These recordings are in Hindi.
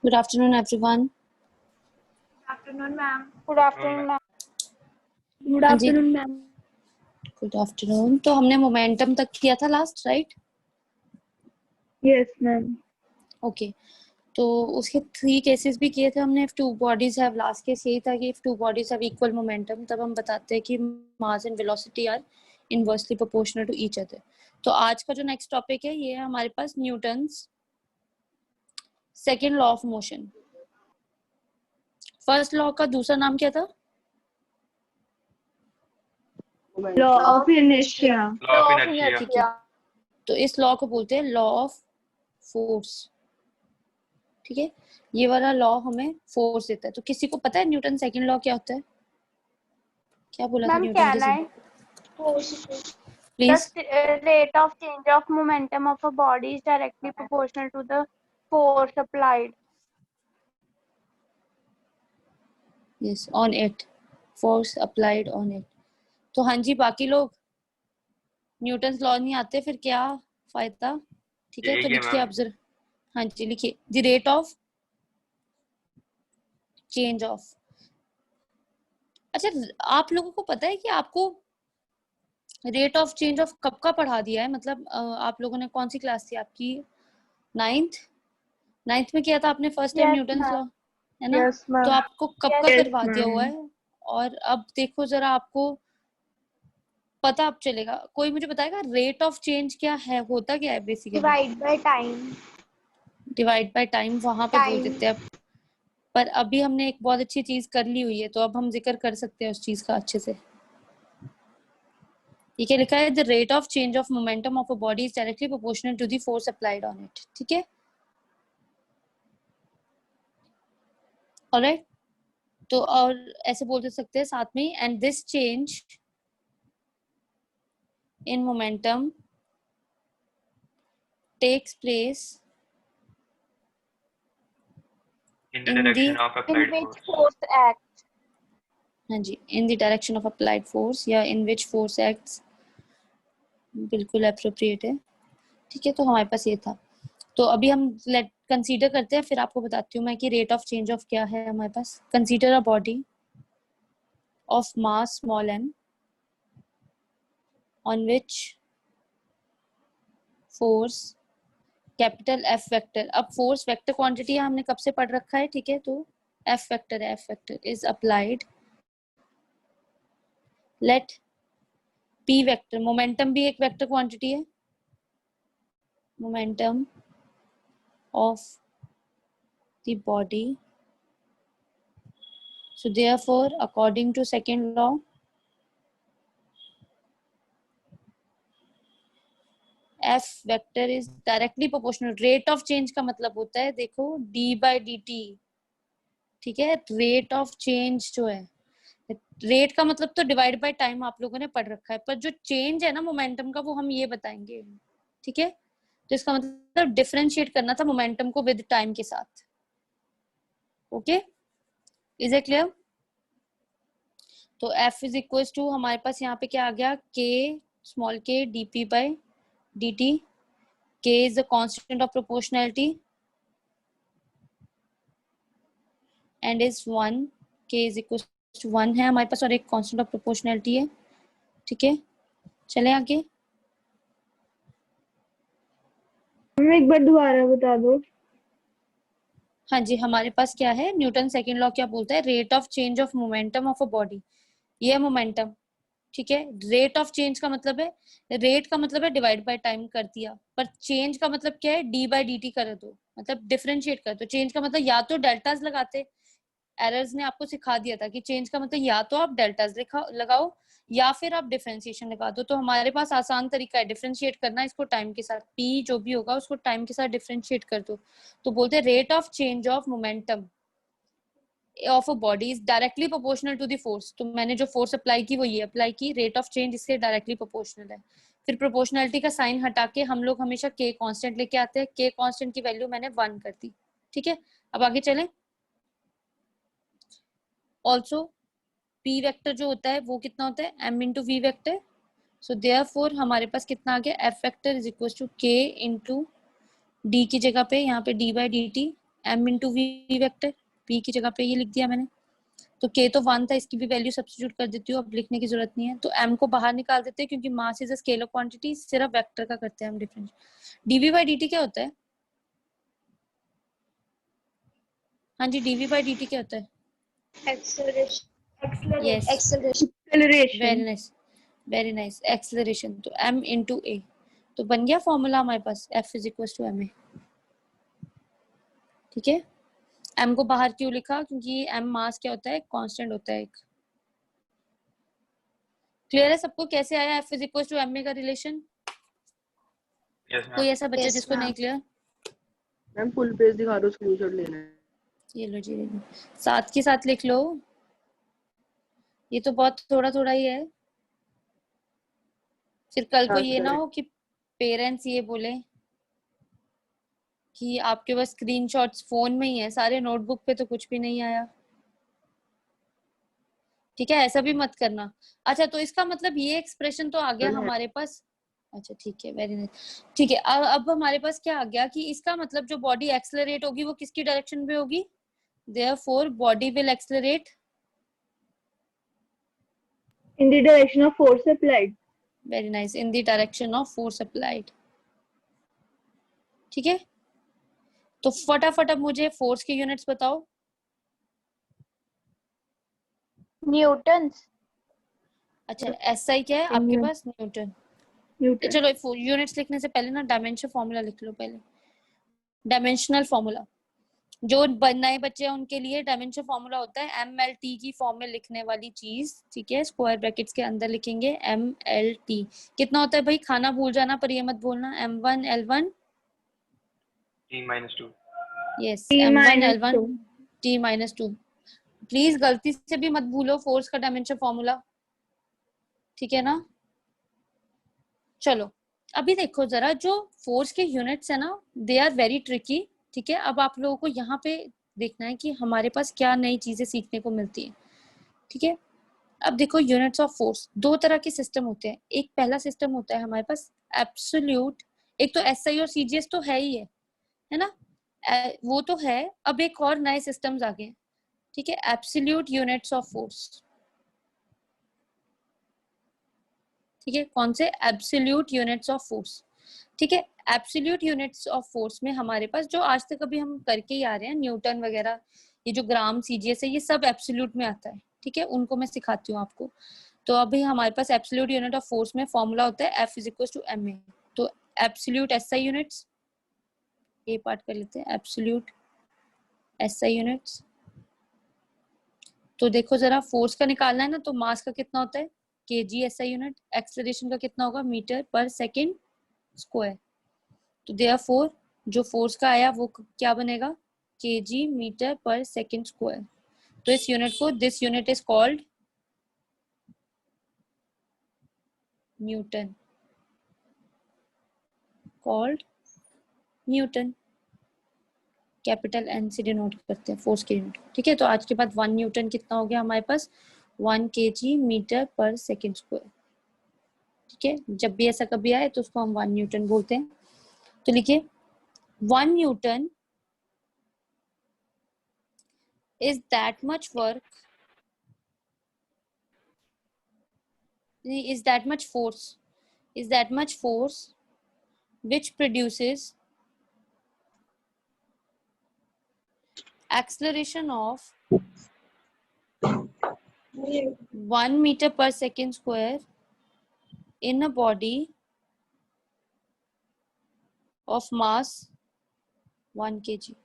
Good afternoon, everyone. Afternoon, ma'am. Good afternoon, ma'am. Good हाँ जी, afternoon, ma'am. Good afternoon. तो हमने मोमेंटम तक किया था last, right? Yes, ma'am. Okay, तो उसके 3 केसेस भी किए थे हमने। If two bodies have, last case यही था कि if two bodies have equal momentum, तब हम बताते हैं कि mass and velocity are inversely proportional to each other. तो आज का जो नेक्स्ट टॉपिक है ये है हमारे पास Newton's second law of motion. First law का दूसरा नाम क्या था? Law of inertia. Law of inertia. तो इस लॉ को बोलते हैं लॉ ऑफ फोर्स। ठीक है, ये वाला लॉ हमें फोर्स देता है। तो किसी को पता है न्यूटन सेकंड लॉ क्या होता है? क्या बोला था Ma'am, न्यूटन can किसी? I? Please. The rate of change of momentum of a body is directly proportional to the force applied. Yes, on it, force applied on it. तो हाँ जी, बाकी लोग न्यूटन लॉ नहीं आते फिर क्या फायदा? ठीक है, तो लिखिए आप जरा। हाँ जी, लिखिए the rate of change of. अच्छा, आप लोगों को पता है कि आपको रेट ऑफ चेंज ऑफ कब का पढ़ा दिया है? मतलब आप लोगों ने कौन सी क्लास थी आपकी? नाइन्थ में किया था आपने first time Yes, Newton law, ma'am. है ना? Yes, ma'am. तो आपको कब का Yes, करवा दिया हुआ है? और अब देखो जरा, आपको पता अब चलेगा। कोई मुझे बताएगा रेट ऑफ चेंज क्या है, होता क्या है basically? divide by time. Divide by time वहां पे बोल Time. देते हैं, पर अभी हमने एक बहुत अच्छी चीज कर ली हुई है, तो अब हम जिक्र कर सकते हैं उस चीज का अच्छे से। ये क्या लिखा है? The rate of change of momentum of a body is directly proportional to the force applied on it. ठीक है, ऑलराइट। तो और ऐसे बोल सकते हैं साथ में, and this change in momentum takes place in the direction of In applied which force. force acts. हाँ जी, in the direction of applied force या in which force acts, बिल्कुल अप्रोप्रिएट है। ठीक है, तो हमारे पास ये था। तो अभी हम लेट कंसीडर करते हैं, फिर आपको बताती हूँ मैं कि रेट ऑफ चेंज ऑफ क्या है हमारे पास। Consider a body of mass small m on which force capital F vector. अब फोर्स वेक्टर क्वांटिटी हमने कब से पढ़ रखा है? ठीक है, तो F वेक्टर है, F vector is applied. Let P vector, momentum भी एक वेक्टर क्वांटिटी है, momentum of the body. So therefore, according to second law, F vector is directly proportional. Rate of change का मतलब होता है, देखो, d by dt। ठीक है, रेट ऑफ चेंज जो है, रेट का मतलब तो डिवाइड बाय टाइम आप लोगों ने पढ़ रखा है, पर जो चेंज है ना मोमेंटम का, वो हम ये बताएंगे। ठीक है, तो इसका मतलब डिफरेंशिएट करना था मोमेंटम को विद टाइम के साथ। Okay, is it clear? तो F इज इक्वल टू हमारे पास यहाँ पे क्या आ गया? K small k dp by dt. K is the constant of proportionality and is 1. K is equal to 1 है हमारे पास, और एक constant of proportionality है। ठीक है, चले आगे। हमें एक बार दोबारा बता दो। हाँ जी, हमारे पास क्या है? न्यूटन सेकेंड लॉ क्या बोलता है? Rate of change of momentum of a body, ये मोमेंटम। ठीक है, रेट ऑफ चेंज का मतलब है, रेट का मतलब है डिवाइड बाय टाइम कर दिया, पर चेंज का मतलब क्या है? डी बाय डी टी कर दो, मतलब डिफरेंशिएट कर दो। चेंज का मतलब या तो डेल्टाज लगाते, एरर्स ने आपको सिखा दिया था कि चेंज का मतलब या तो आप डेल्टाज लगाओ या फिर आप डिफरेंशिएशन लगा दो। तो हमारे पास आसान तरीका है डिफरेंशिएट करना, इसको टाइम के साथ, पी जो भी होगा उसको टाइम के साथ डिफरेंशिएट कर दो। तो बोलते हैं rate of change of momentum of a body is directly proportional to the force. तो मैंने जो फोर्स अप्लाई की वो ये अप्लाई की, रेट ऑफ चेंज इससे डायरेक्टली प्रोपोर्शनल है। फिर प्रोपोर्शनलिटी का साइन हटा के हम लोग हमेशा के कांस्टेंट लेके आते हैं। के कांस्टेंट की वैल्यू मैंने 1 कर दी। ठीक है, अब आगे चलें। ऑल्सो पी वेक्टर जो होता है वो कितना होता है? M into V vector. So therefore हमारे पास कितना आ गया? F vector is equal to K into D की जगह पे यहाँ पे D by D T, m into V vector, p की जगह पे ये लिख दिया मैंने। तो k तो 1 था, इसकी भी वैल्यू सब्स्टिट्यूट कर देती हूँ, अब लिखने की जरूरत नहीं है। तो m को बाहर निकाल देते हैं क्योंकि mass is a scalar quantity, सिर्फ वेक्टर का करते हैं हम डिफरेंस। dv बाई dt क्या होता है? हाँ जी, dv बाई dt क्या होता है? Yes, acceleration. Very nice, very nice, acceleration. तो m इंटू a, तो बन गया फॉर्मूला हमारे पास f is equal to ma। ठीक है, m को बाहर क्यों लिखा? क्योंकि m मास क्या होता है? कांस्टेंट होता है एक। क्लियर है सबको कैसे आया f is equal to ma का रिलेशन? Yes, ma'am. कोई ऐसा बच्चा जिसको नहीं क्लियर? मैम फुल पेज दिखा दो, स्क्रीनशॉट लेना है। ये लो जी, साथ के साथ लिख लो, ये तो बहुत थोड़ा थोड़ा ही है, फिर कल को ये ना हो कि पेरेंट्स ये बोले कि आपके पास स्क्रीनशॉट्स फोन में ही है सारे, नोटबुक पे तो कुछ भी नहीं आया। ठीक है, ऐसा भी मत करना। अच्छा, तो इसका मतलब ये एक्सप्रेशन तो आ गया हमारे पास। अच्छा ठीक है, वेरी नाइस। ठीक है, अब हमारे पास क्या आ गया कि इसका मतलब जो बॉडी एक्सेलरेट होगी वो किसकी डायरेक्शन में होगी? Therefore body will accelerate In the direction of force applied. Very nice, in the direction of force applied. ठीक है, तो फटाफट अब मुझे फोर्स के यूनिट्स बताओ। न्यूटन्स। अच्छा, एसआई क्या है आपके पास? न्यूटन। Newton. चलो यूनिट्स लिखने से पहले ना डायमेंशन फॉर्मूला लिख लो पहले। डायमेंशनल फॉर्मूला, जो नए बच्चे हैं उनके लिए डायमेंशन फॉर्मूला होता है MLT की फॉर्म में लिखने वाली चीज। ठीक है, स्क्वायर ब्रैकेट्स के अंदर लिखेंगे MLT। कितना होता है भाई? खाना भूल जाना पर ये मत भूलना। M1 L1 T minus 2. Yes, T M1 minus L1 2. T minus 2। Please गलती से भी मत भूलो फोर्स का डायमेंशन फॉर्मूला, ठीक है ना? चलो अभी देखो जरा, जो फोर्स के यूनिट्स है ना, दे आर वेरी ट्रिकी। ठीक है, अब आप लोगों को यहाँ पे देखना है कि हमारे पास क्या नई चीजें सीखने को मिलती है। ठीक है, अब देखो यूनिट्स ऑफ फोर्स, दो तरह के सिस्टम होते हैं। एक पहला सिस्टम होता है हमारे पास एब्सोल्यूट, एक तो एसआई और सीजीएस तो है ही है ना? वो तो है। अब एक और नए सिस्टम्स आ गए। ठीक है, एब्सोल्यूट यूनिट्स ऑफ फोर्स। ठीक है, कौन से? Absolute units of force. ठीक है, एब्सोल्यूट यूनिट्स ऑफ फोर्स में हमारे पास जो आज तक अभी हम करके ही आ रहे हैं, न्यूटन वगैरह, ये जो ग्राम सीजीएस है, ये सब एब्सोल्यूट में आता है। ठीक है, उनको मैं सिखाती हूँ आपको। तो अभी हमारे पास एब्सोल्यूट यूनिट ऑफ फोर्स में फॉर्मूला होता है F is equal to ma। तो एब्सोल्यूट एसआई यूनिट्स, ये पार्ट कर लेते हैं, एब्सोल्यूट एसआई यूनिट्स। तो देखो जरा, फोर्स का निकालना है ना, तो मास का कितना होता है? kg SI unit. एक्सेलरेशन का कितना होगा? मीटर पर सेकेंड स्क्वायर। तो देयरफॉर जो फोर्स का आया वो क्या बनेगा? kg मीटर पर सेकेंड स्क्वायर। तो इस यूनिट को, this unit is called newton, called newton. Capital N से डिनोट करते हैं फोर्स के यूनिट। ठीक है, तो आज के बाद 1 न्यूटन कितना हो गया हमारे पास? 1 kg मीटर पर सेकेंड स्क्वायर। ठीक है, जब भी ऐसा कभी आए तो उसको हम 1 न्यूटन बोलते हैं। तो लिखिए 1 Newton is that much work, is that much force, is that much force which produces acceleration of 1 meter per second square in a body of mass 1 kg।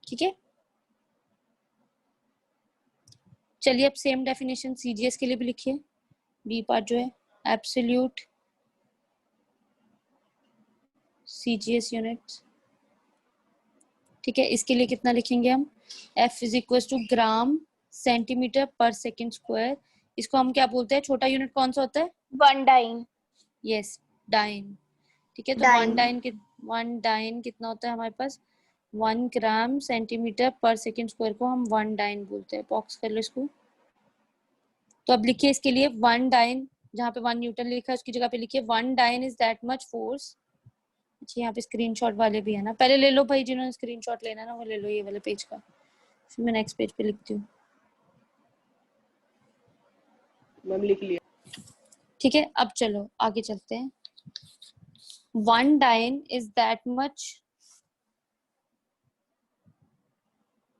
ठीक है, चलिए अब सेम डेफिनेशन सीजीएस के लिए भी लिखिए। बी पार्ट जो है एब्सोल्यूट सीजीएस यूनिट्स। ठीक है, इसके लिए कितना लिखेंगे हम? F is equal to gram centimetre per second square. इसको हम क्या बोलते हैं? छोटा यूनिट कौन सा होता है? 1 डाइन। Yes, dine. ठीक है, तो वन डाइन कितना होता है हमारे पास? 1 ग्राम सेंटीमीटर पर सेकेंड स्क्वायर को हम 1 डाइन बोलते हैं। बॉक्स कर लो इसको। तो अब लिखिए इसके लिए 1 डाइन, जहाँ पे 1 न्यूटन लिखा है उसकी जगह पे लिखिए 1 dyne is that much force. अच्छा यहाँ पे स्क्रीनशॉट वाले भी है ना, पहले ले लो भाई, जिन्होंने स्क्रीनशॉट लेना है ना वो ले लो ये वाले पेज का, फिर मैं नेक्स्ट पेज पे लिखती हूँ। मैम लिख लिया। ठीक है, अब चलो आगे चलते हैं। 1 dyne is that much,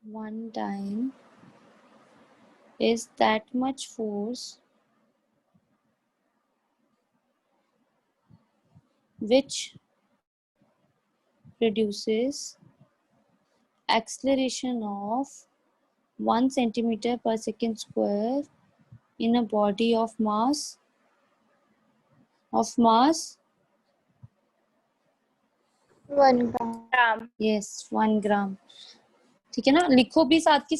1 dyne is that much force which produces acceleration of 1 centimeter per second square in a body of mass 1 gram. yes 1 gram। ठीक है ना, लिखो भी साथ के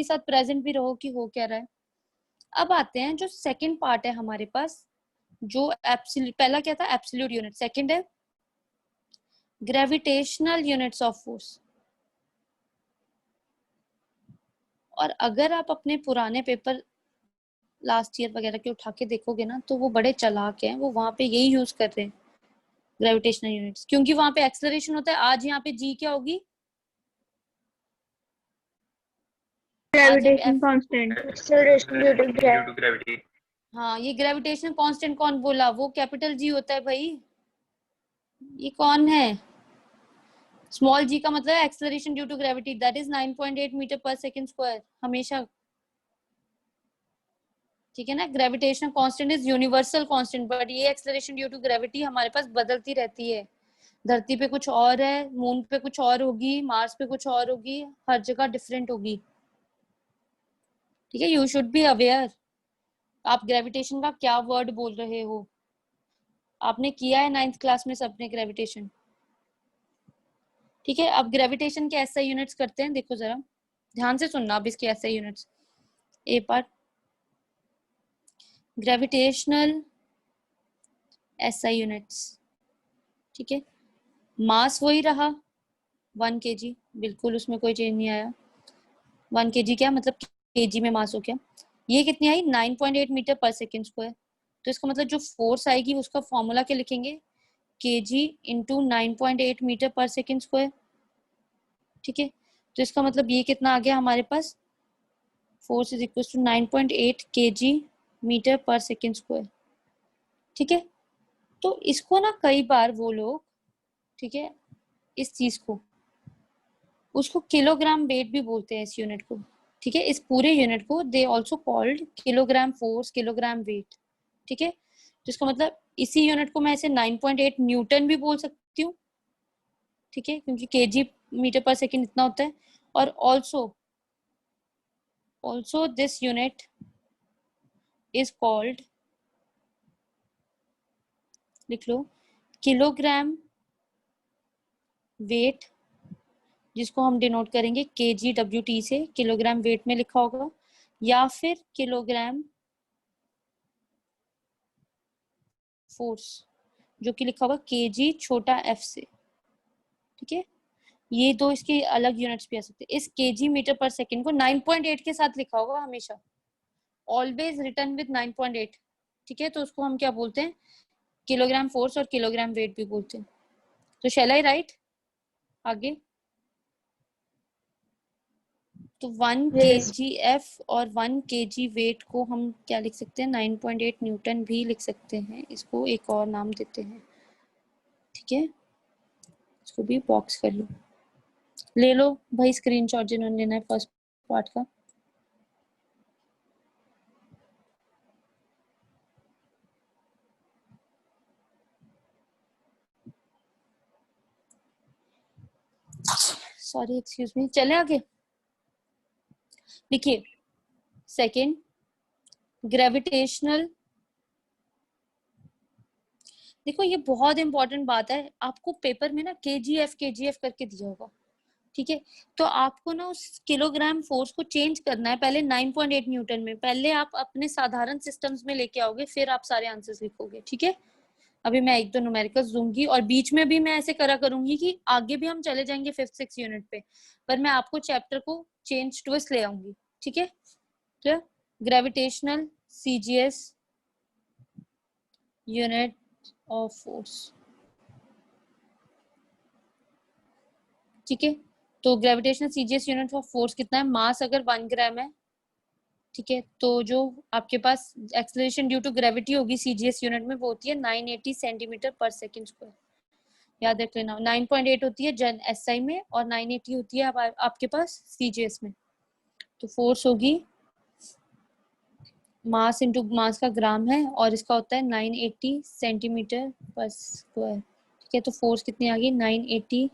साथ प्रेजेंट भी रहो कि हो क्या रहा है। अब आते हैं जो सेकंड पार्ट है हमारे पास, जो एब्सोल्यूट, पहला क्या था एब्सोल्यूट यूनिट, सेकंड है ग्रेविटेशनल यूनिट्स ऑफ फोर्स। और अगर आप अपने पुराने पेपर लास्ट ईयर वगैरह के उठा के देखोगे ना तो वो बड़े चालाक हैं, वो वहां पे यही यूज कर रहे हैं ग्रेविटेशनल यूनिट्स, क्योंकि वहां पे एक्सेलरेशन होता है। आज यहाँ पे जी क्या होगी, Gravitation constant. Acceleration due to due to gravity. हाँ ये ग्रेविटेशनल कांस्टेंट कौन बोला, वो कैपिटल जी होता है भाई। ये कौन है, स्मॉल जी का मतलब है acceleration due to gravity, that is 9.8 metre पर सेकंड स्क्वायर हमेशा। ठीक है ना, gravitational constant is universal constant, but ये एक्सेलरेशन ड्यू टू ग्रेविटी हमारे पास बदलती रहती है। धरती पे कुछ और है, मून पे कुछ और होगी, मार्स पे कुछ और होगी, हर जगह डिफरेंट होगी। ठीक है, यू शुड बी अवेयर। आप ग्रेविटेशन का क्या वर्ड बोल रहे हो, आपने किया है 9th क्लास में सबने ग्रेविटेशन। ठीक है, अब ग्रेविटेशन के एसआई यूनिट्स करते हैं, देखो जरा ध्यान से सुनना अब इसके एसआई यूनिट्स। ए पार्ट ग्रेविटेशनल एसआई यूनिट्स। ठीक है, मास वही रहा 1 kg, बिल्कुल उसमें कोई चेंज नहीं आया। 1 kg क्या मतलब केजी में मास हो क्या, ये कितनी आई 9.8 मीटर पर सेकेंड स्क्वायर। तो इसका मतलब जो फोर्स आएगी उसका फॉर्मूला क्या लिखेंगे, kg इंटू 9.8 मीटर पर सेकेंड स्क्वायर। ठीक है, तो इसका मतलब ये कितना आ गया हमारे पास, force is equal to 9.8 kg metre पर सेकेंड स्क्वायर। ठीक है, तो इसको ना कई बार वो लोग, ठीक है, इस चीज को उसको किलोग्राम वेट भी बोलते हैं इस यूनिट को। ठीक है, इस पूरे यूनिट को they also called kilogram force, kilogram weight. ठीक है, तो इसका मतलब इसी यूनिट को मैं ऐसे 9.8 न्यूटन भी बोल सकती हूँ। ठीक है, क्योंकि केजी मीटर पर सेकेंड इतना होता है। और also this unit is called, लिख लो, किलोग्राम वेट, जिसको हम डिनोट करेंगे kgWT से, किलोग्राम वेट में लिखा होगा, या फिर किलोग्राम फोर्स जो कि लिखा होगा kg छोटा f से। ठीक है, ये दो इसके अलग यूनिट्स भी आ सकते हैं। इस kg मीटर पर सेकेंड को 9.8 के साथ लिखा होगा हमेशा, ऑलवेज रिटर्न विद 9.8। ठीक है, तो उसको हम क्या बोलते हैं, किलोग्राम फोर्स और किलोग्राम वेट भी बोलते हैं। तो शैल आई राइट आगे, तो 1 kgf और 1 kg वेट को हम क्या लिख सकते हैं, 9.8 न्यूटन भी लिख सकते हैं, इसको एक और नाम देते हैं। ठीक है, इसको भी बॉक्स कर लो, ले लो भाई स्क्रीनशॉट जिन्होंने लेना है फर्स्ट पार्ट का। सॉरी एक्सक्यूज मी, चले आगे। देखिए सेकंड ग्रेविटेशनल, देखो ये बहुत इंपॉर्टेंट बात है, आपको पेपर में ना kgf करके दिया होगा। ठीक है, तो आपको ना उस किलोग्राम फोर्स को चेंज करना है पहले 9.8 न्यूटन में, पहले आप अपने साधारण सिस्टम्स में लेके आओगे, फिर आप सारे आंसर्स लिखोगे। ठीक है, अभी मैं एक दो न्यूमेरिकल्स दूंगी और बीच में भी मैं ऐसे करा करूंगी कि आगे भी हम चले जाएंगे 5th 6th यूनिट पे, पर मैं आपको चैप्टर को चेंज ट्विस्ट ले आऊंगी। ठीक है, तो gravitational CGS unit of force। ठीक है, तो gravitational CGS unit of force कितना है? मास अगर 1 ग्राम है, ठीक है, तो जो आपके पास एक्सेलरेशन ड्यू टू ग्रेविटी होगी CGS यूनिट में, वो होती है 980 सेंटीमीटर पर सेकंड स्क्वायर। याद रख लेना, 9.8 होती है जन SI में और 980 होती है आपके पास CGS में। तो फोर्स होगी, मास इंटू मास का ग्राम है और इसका होता है 980 सेंटीमीटर पर स्क्वायर। ठीक है, तो फोर्स कितनी आ गई? 980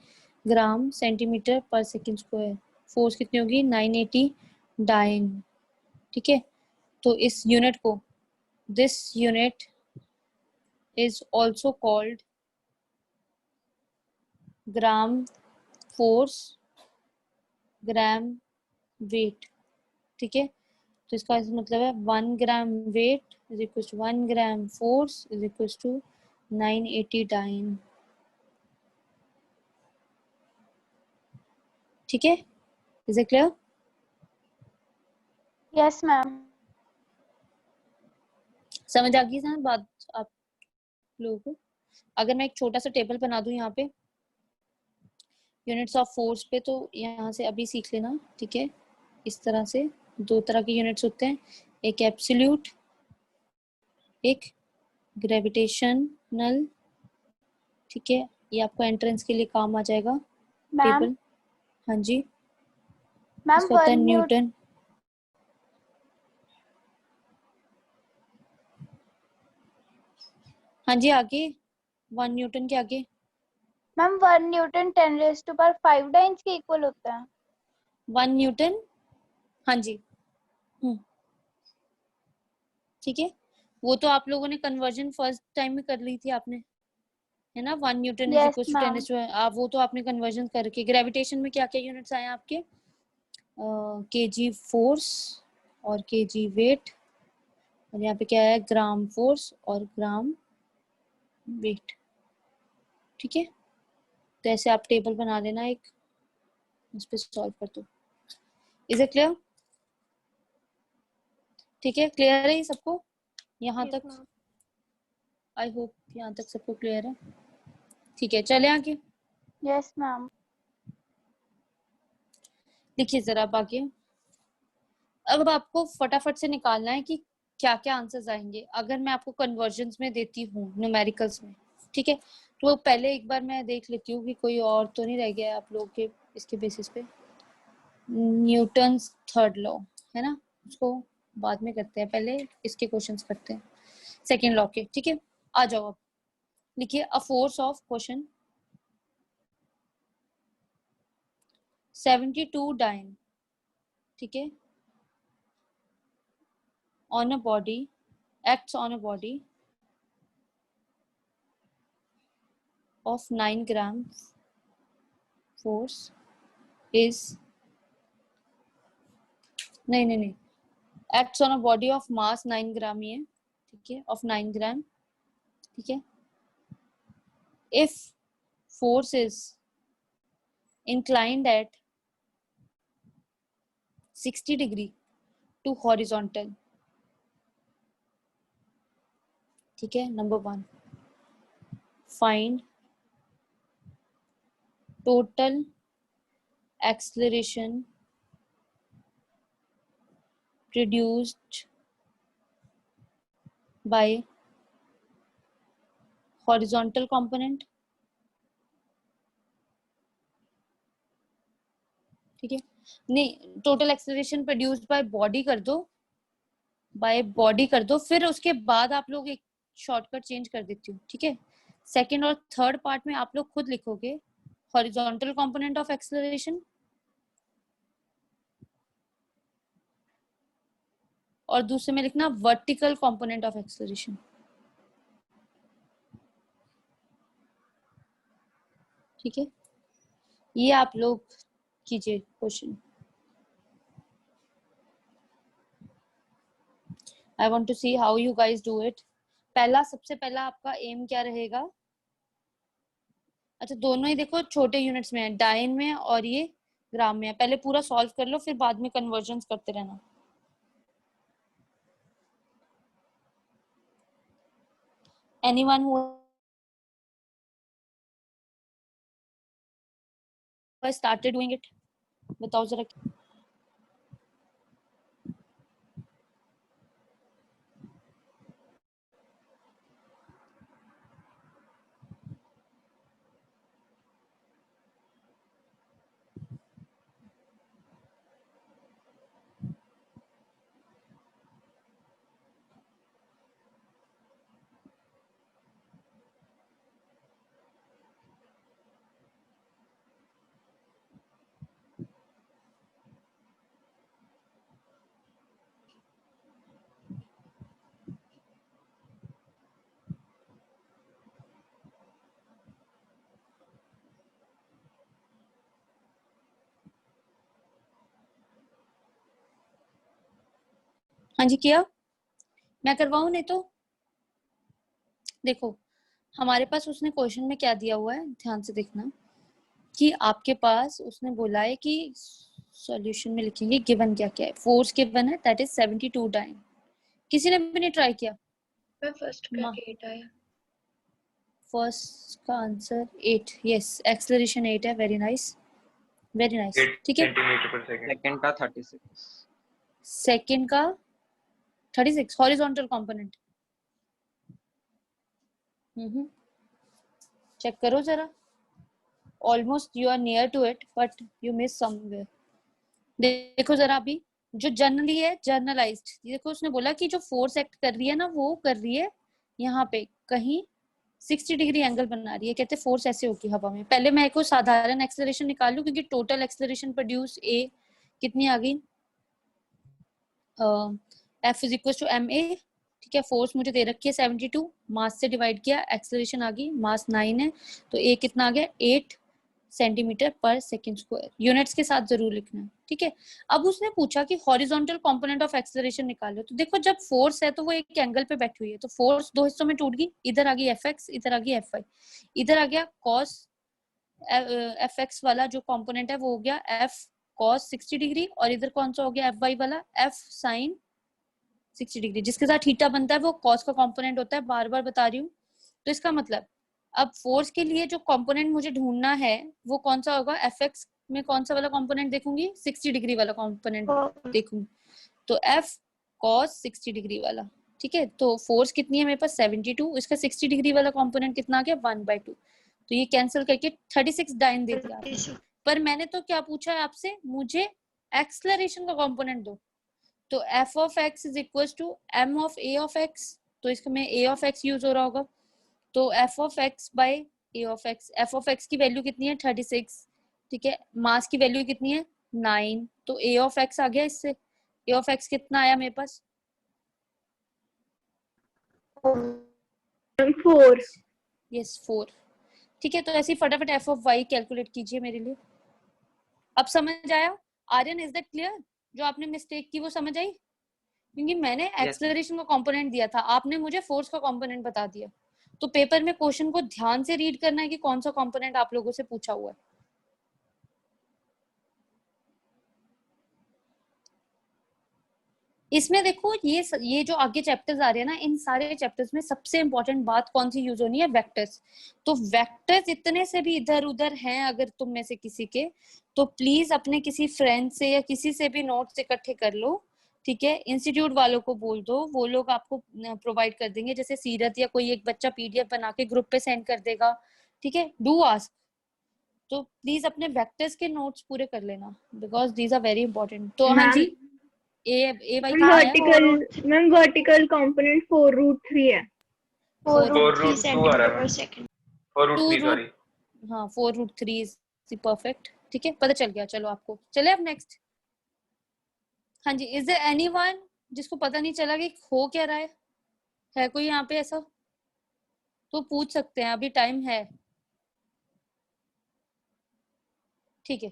ग्राम सेंटीमीटर पर सेकंड स्क्वायर। फोर्स कितनी होगी? 980 डाइन। ठीक है, तो इस यूनिट को, this unit is also called gram force, gram weight. ठीक है, तो इसका मतलब है 1 gram weight is equal to 1 gram force is equal to 980 dyne. ठीक है, is it clear? Yes, ma'am. समझ आ गई ना बात आप लोगों को? अगर मैं एक छोटा सा टेबल बना दूं यहाँ पे यूनिट्स ऑफ फोर्स पे, तो यहाँ से अभी सीख लेना। ठीक है, इस तरह से 2 तरह के यूनिट्स होते हैं, एक एब्सोल्यूट, एक ग्रेविटेशनल। ठीक है, ये आपको एंट्रेंस के लिए काम आ जाएगा Ma'am, टेबल। हाँ जी, ma'am, इसका होता है 1 Newton. न्यूटन। हाँ जी, आगे 1 न्यूटन के आगे Ma'am, 1 Newton 10 raised to power 5 dance के इक्वल होता है। 1 न्यूटन। हाँ जी, ठीक है, वो तो आप लोगों ने कन्वर्जन फर्स्ट टाइम में कर ली थी आपने, है ना? 1 newton is Yes, equal to 10 ma'am. आप वो तो आपने कन्वर्जन करके। ग्रेविटेशन में क्या क्या यूनिट्स आए आपके? kg फोर्स और kg वेट, और यहाँ पे क्या है? ग्राम फोर्स और ग्राम वेट। ठीक है, तो ऐसे आप टेबल बना लेना एक, उस पर सॉल्व कर दो। Is it clear? ठीक है, क्लियर है ये सबको यहाँ Yes, तक? ma'am. आई होप यहाँ तक सबको क्लियर है। ठीक है, चले आगे। Yes, ma'am. लिखिए जरा अब आगे। अब आपको फटाफट से निकालना है कि क्या क्या आंसर्स आएंगे अगर मैं आपको कन्वर्जन्स में देती हूँ, न्यूमेरिकल्स में। ठीक है, तो पहले एक बार मैं देख लेती हूँ कि कोई और तो नहीं रह गया है आप लोगों के इसके बेसिस पे। न्यूटन्स थर्ड लॉ है ना, उसको बाद में करते हैं, पहले इसके क्वेश्चंस करते हैं सेकेंड लॉ के। ठीक है, आ जाओ अब लिखिए। A force of question 72 dyne, ठीक है, on a body, acts on a body of 9 gram force is नहीं acts on a body of mass 9 gram ही है, ठीक है, of 9 gram। ठीक है, if force is inclined at 60 degree to horizontal, ठीक है, number 1 find total acceleration produced by horizontal component। ठीक है, नहीं, total acceleration produced by body कर दो, बाय बॉडी कर दो, फिर उसके बाद आप लोग एक शॉर्टकट चेंज कर देती हूँ। ठीक है, सेकंड और थर्ड पार्ट में आप लोग खुद लिखोगे हॉरिजॉन्टल कंपोनेंट ऑफ एक्सेलरेशन, और दूसरे में लिखना वर्टिकल कंपोनेंट ऑफ एक्सेलरेशन। ठीक है, ये आप लोग कीजिए question. I want to see how you guys do it. पहला, सबसे पहला आपका एम क्या रहेगा? अच्छा, दोनों ही देखो छोटे यूनिट्स में है, डाइन में और ये ग्राम में है। पहले पूरा सॉल्व कर लो, फिर बाद में कन्वर्जन्स करते रहना। anyone who has started doing it? बताओ जरा. हाँ जी किया. मैं करवाऊं नहीं तो. देखो हमारे पास उसने क्वेश्चन में क्या दिया हुआ है, ध्यान से देखना कि आपके पास उसने बोला है कि सॉल्यूशन में लिखेंगे गिवन क्या क्या है. फोर्स गिवन है दैट इज 72 डाइन. किसी ने भी नहीं ट्राई किया. मैं फर्स्ट का 8 आया. फर्स्ट का आंसर 8. यस एक्सेलरेशन 8 है. Very nice very nice. 8 ठीक है. सेंटीमीटर पर सेकंड. सेकंड का 36. सेकंड का 36 हॉरिजॉन्टल कंपोनेंट. चेक करो जरा. Almost you are near to it but you miss somewhere. देखो जरा अभी जो जनरली है जर्नलाइज्ड. देखो उसने बोला कि जो फोर्स एक्ट कर रही है ना वो कर रही है यहाँ पे कहीं 60 डिग्री एंगल बना रही है. कहते फोर्स ऐसे होगी हवा में. पहले मैं को साधारण एक्सेलरेशन निकाल लूं क्योंकि टोटल एक्सेलरेशन प्रोड्यूस ए कितनी आ गई. F is equal to m a. ठीक है. फोर्स मुझे दे रखी है 72. मास से डिवाइड किया एक्सेलरेशन आ गई. मास 9 है तो ए कितना आ गया 8 सेंटीमीटर पर सेकंड स्क्वायर. यूनिट्स के साथ जरूर लिखना है. ठीक है. अब उसने पूछा कि हॉरिजॉन्टल कंपोनेंट ऑफ एक्सेलरेशन निकालो. तो देखो जब फोर्स है तो वो एक एंगल पे बैठी हुई है तो फोर्स दो हिस्सों में टूट गई. इधर आ गई एफ इधर आ गई एफ इधर आ गया कॉस एफ वाला जो कंपोनेंट है वो हो गया एफ कॉस 60 डिग्री और इधर कौन सा हो गया एफ वाला एफ साइन 60 डिग्री. जिसके साथ थीटा बनता है वो कॉस का कंपोनेंट होता है. बार बार बता रही हूँ. तो इसका मतलब अब फोर्स के लिए जो कंपोनेंट मुझे ढूंढना है वो कौन सा होगा. एफ में कौन सा वाला कंपोनेंट देखूंगी 60 डिग्री वाला कंपोनेंट देखूंगी. तो एफ कॉस 60 डिग्री वाला. ठीक है. तो फोर्स कितनी है मेरे पास 72. इसका 60 डिग्री वाला कंपोनेंट कितना आ गया 1/2. तो ये कैंसिल करके 36 डाइन दे दिया आपने. पर मैंने तो क्या पूछा है आपसे, मुझे एक्सेलरेशन का कंपोनेंट दो. तो f of x is equal to m of a of x. तो इसमें a ऑफ x यूज हो रहा होगा. तो f of x by a of x. f of x की वैल्यू कितनी है 36. ठीक है. मास की वैल्यू कितनी है 9. तो a ऑफ x आ गया इससे. a ऑफ x कितना आया मेरे पास 4. यस 4. ठीक है. तो ऐसे ही फटाफट f ऑफ y कैलकुलेट कीजिए मेरे लिए. अब समझ आया आर्यन? Is that clear? जो आपने मिस्टेक की वो समझ आई? क्योंकि मैंने एक्सेलरेशन का कंपोनेंट दिया था, आपने मुझे फोर्स का कंपोनेंट बता दिया. तो पेपर में क्वेश्चन को ध्यान से रीड करना है कि कौन सा कंपोनेंट आप लोगों से पूछा हुआ है. इसमें देखो ये जो आगे चैप्टर्स आ रहे हैं ना, इन सारे चैप्टर्स में सबसे इंपॉर्टेंट बात कौन सी यूज होनी है, वेक्टर्स. तो वेक्टर्स इतने से भी इधर उधर हैं अगर तुम में से किसी के, तो प्लीज अपने किसी फ्रेंड से या किसी से भी नोट्स इकट्ठे कर लो. ठीक है. इंस्टीट्यूट वालों को बोल दो, वो लोग आपको प्रोवाइड कर देंगे. जैसे सीरत या कोई एक बच्चा पीडीएफ बना के ग्रुप पे सेंड कर देगा. ठीक है. Do ask. तो प्लीज अपने वेक्टर्स के नोट्स पूरे कर लेना because these are very important. तो हाँ जी a y ma'am vertical component 4√3 है. 4√3 सेंटीमीटर पर सेकंड. 4√3 सॉरी. हाँ 4√3 इज परफेक्ट. ठीक है. पता चल गया. चलो आपको चले अब नेक्स्ट. हाँ जी. इज देयर एनीवन जिसको पता नहीं चला कि हो क्या रहा है कोई यहाँ पे ऐसा? तो पूछ सकते हैं, अभी टाइम है. ठीक है.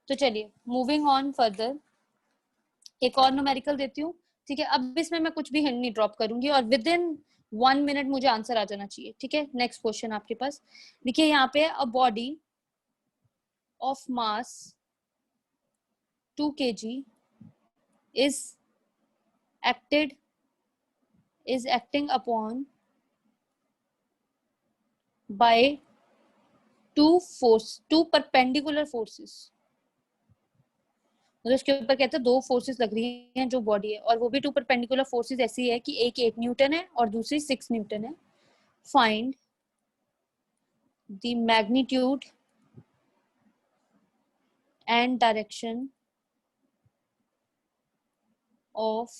तो चलिए मूविंग ऑन फर्दर. एक और न्यूमेरिकल देती हूँ. ठीक है. अब इसमें मैं कुछ भी हिंट नहीं ड्रॉप करूंगी और विद इन 1 मिनट मुझे आंसर आ जाना चाहिए. ठीक है. नेक्स्ट क्वेश्चन आपके पास देखिए यहाँ पे अ body of mass 2 kg is acting upon by two perpendicular forces. मतलब उसके ऊपर कहते हैं दो फोर्सेस लग रही हैं जो बॉडी है, और वो भी टू परपेंडिकुलर फोर्सेस ऐसी है कि एक 8 न्यूटन है और दूसरी 6 न्यूटन है। Find the magnitude and direction of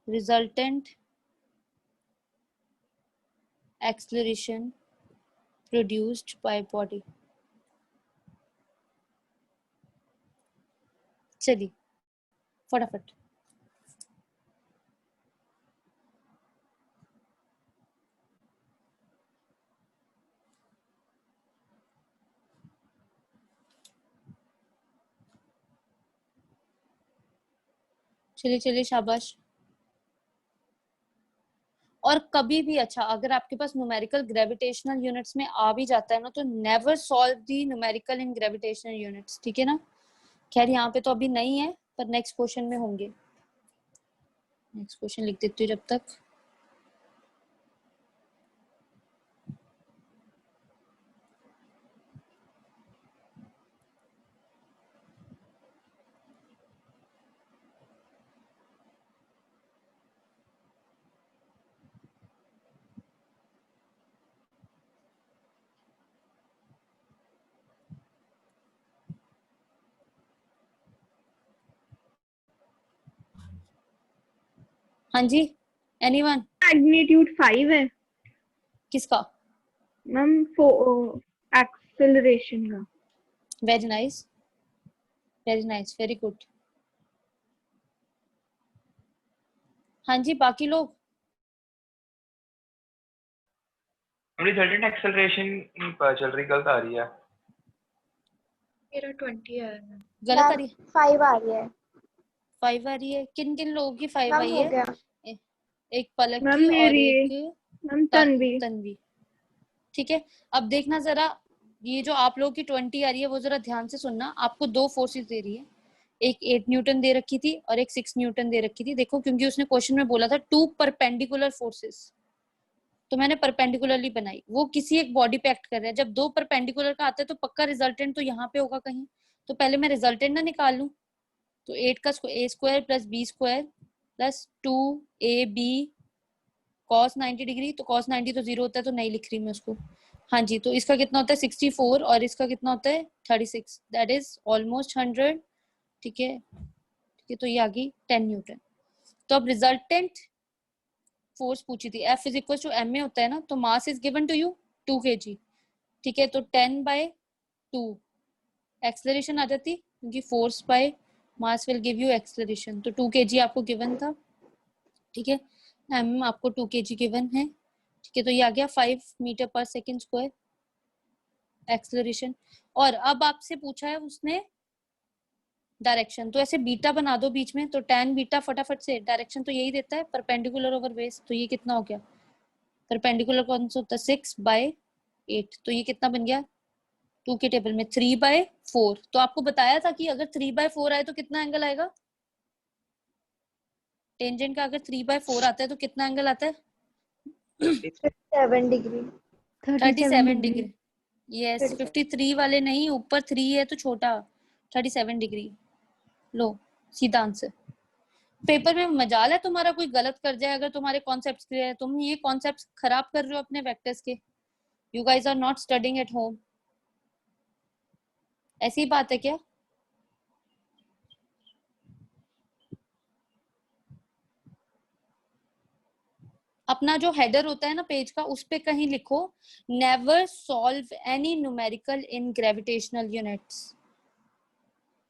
resultant acceleration produced by body। चलिए फटाफट। चलिए चलिए शाबाश। और कभी भी अच्छा अगर आपके पास न्यूमेरिकल ग्रेविटेशनल यूनिट्स में आ भी जाता है ना, तो never solve the numerical in gravitational units, ठीक है ना। खैर यहाँ पे तो अभी नहीं है, पर नेक्स्ट क्वेश्चन में होंगे। नेक्स्ट क्वेश्चन लिख देती हूँ जब तक। हाँ जी, एनीवन? मैग्नीट्यूड 5 है किसका? मैम, एक्सेलरेशन का। Very nice, very nice, very good. हाँ जी, बाकी लोग? रिजल्टेंट एक्सेलरेशन नहीं पता चल रही, गलत आ रही है। मेरा 20 आया है। गलत आ रही है? 5 आ रही है। 5 आ रही है? किन किन लोगों की 5 मैम आई हो है? गया। एक पलक मैम की और मेरी, एक मैम तन्वी। तन्वी। ठीक है, अब देखना जरा, ये जो आप लोगों की 20 आ रही है वो जरा ध्यान से सुनना। आपको दो फोर्सेस दे रही है, एक 8 न्यूटन दे रखी थी और एक 6 न्यूटन दे रखी थी। देखो, क्योंकि उसने क्वेश्चन में बोला था टू परपेंडिकुलर फोर्सेस, तो मैंने परपेंडिकुलरली बनाई। वो किसी एक बॉडी पे एक्ट कर रहे हैं। जब दो परपेंडिकुलर का आता है तो पक्का रिजल्टेंट तो यहाँ पे होगा कहीं, तो पहले मैं रिजल्टेंट ना निकाल लूं। तो 8 का A square plus B square plus 2ab cos 90 degree. तो cos 90 तो 0 होता है, तो नहीं लिख रही मैं उसको। हाँ जी, तो इसका कितना होता है 64 और इसका कितना होता है 36, दैट इज ऑलमोस्ट 100। ठीक है, ठीक है, तो ये आ गई 10 न्यूटन। तो अब रिजल्टेंट फोर्स पूछी थी, F is equal to m में होता है ना, तो mass is given to you 2 kg। ठीक है, तो 10/2 एक्सेलरेशन आ जाती, क्योंकि force by mass will give you acceleration. तो 2 kg आपको गिवन था। ठीक है, एम आपको 2 kg गिवन है। ठीक है, तो ये आ गया 5 मीटर पर सेकेंड स्क्वायर एक्सेलरेशन। और अब आपसे पूछा है उसने डायरेक्शन, तो ऐसे बीटा बना दो बीच में, तो tan बीटा फटाफट से, डायरेक्शन तो यही देता है परपेंडिकुलर ओवर बेस। तो ये कितना हो गया, परपेंडिकुलर कौन सा होता है 6/8, तो ये कितना बन गया 2 के टेबल में 3/4। तो आपको बताया था कि अगर 3/4 आए तो कितना एंगल आएगा, टेंजेंट का अगर 3/4 आता है तो कितना एंगल आता है 7 डिग्री। 37 डिग्री। यस, 53 वाले नहीं, ऊपर 3 है तो छोटा 37 डिग्री। लो, सीधा आंसर। पेपर में मजाल है तुम्हारा कोई गलत कर जाए अगर तुम्हारे कॉन्सेप्ट्स क्लियर है। तुम ये कॉन्सेप्ट्स खराब कर रहे हो अपने वेक्टर्स के। You guys are not studying at home. ऐसी बात है क्या? अपना जो हेडर होता है ना पेज का, उस पे कहीं लिखो never solve any numerical in gravitational units.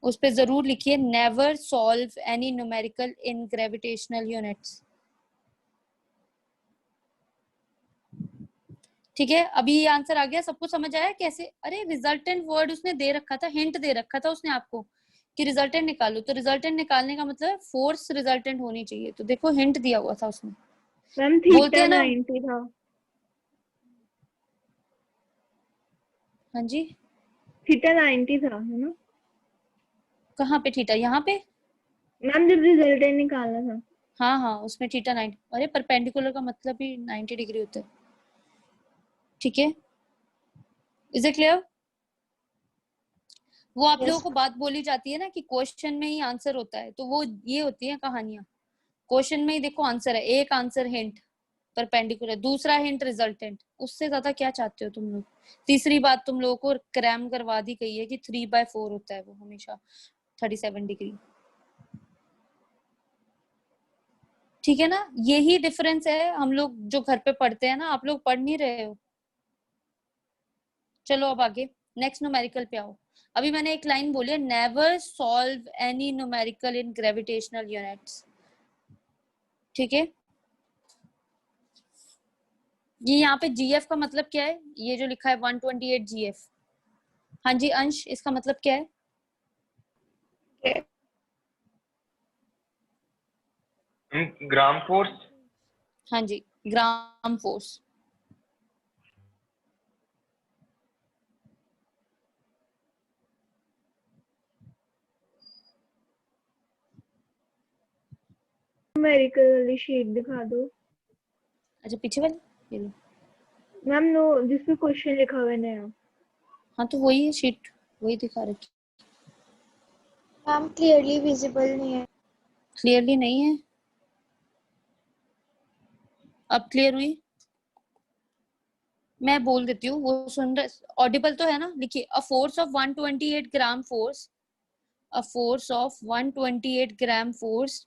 उस पे जरूर लिखिए never solve any numerical in gravitational units. ठीक है, अभी ये आंसर आ गया, सबको समझ आया कैसे? अरे रिजल्टेंट वर्ड उसने दे रखा था, हिंट दे रखा था उसने आपको कि रिजल्टेंट निकालो। तो रिजल्टेंट निकालने का मतलब फोर्स रिजल्टेंट होनी चाहिए। तो देखो हिंट दिया हुआ था उसने। मैम बोलते थीटा हैं ना, 90 था। हाँ जी, थीटा 90 था, है ना कहाँ पे थीटा? यहाँ पे? मैम, जब रिजल्टेंट निकालना था। हाँ हाँ, उसमें थीटा 90। अरे परपेंडिकुलर का मतलब ही 90 डिग्री होता है। ठीक है, इज इट क्लियर? वो आप Yes. लोगों को बात बोली जाती है ना कि क्वेश्चन में ही आंसर होता है, तो वो ये होती है कहानियां। क्वेश्चन में ही देखो आंसर है, एक आंसर हिंट परपेंडिकुलर, दूसरा हिंट रिजल्टेंट, उससे ज्यादा क्या चाहते हो तुम लोग? तीसरी बात तुम लोगों को क्रैम करवा दी गई है कि 3/4 होता है वो हमेशा 37 डिग्री। ठीक है ना, यही डिफरेंस है हम लोग जो घर पे पढ़ते हैं ना, आप लोग पढ़ नहीं रहे हो। चलो अब आगे नेक्स्ट न्यूमेरिकल पे आओ। अभी मैंने एक लाइन बोली है, never solve any numerical in gravitational units. ठीक है, ये यहाँ पे जीएफ का मतलब क्या है? ये जो लिखा है 128 जीएफ। हाँ जी अंश, इसका मतलब क्या है? Gram force. हाँ जी, ग्राम फोर्स। न्यूमेरिकल वाली शीट दिखा दो अच्छा पीछे वाली, ये लो। मैम। नो, जिसपे क्वेश्चन लिखा हुआ है नया। हाँ तो वही है शीट, वही दिखा रखी। मैम क्लियरली विजिबल नहीं है। क्लियरली नहीं है, अब क्लियर हुई? मैं बोल देती हूँ, वो सुन रहे, ऑडिबल तो है ना? लिखिए, a force of 128 gram force, a force of 128 gram force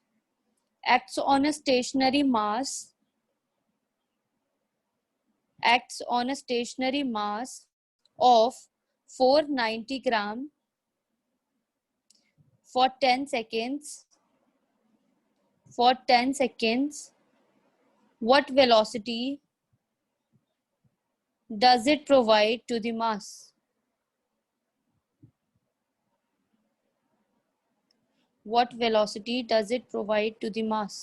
acts on a stationary mass of 490 gram for 10 seconds. What velocity does it provide to the mass? What velocity does it provide to the mass?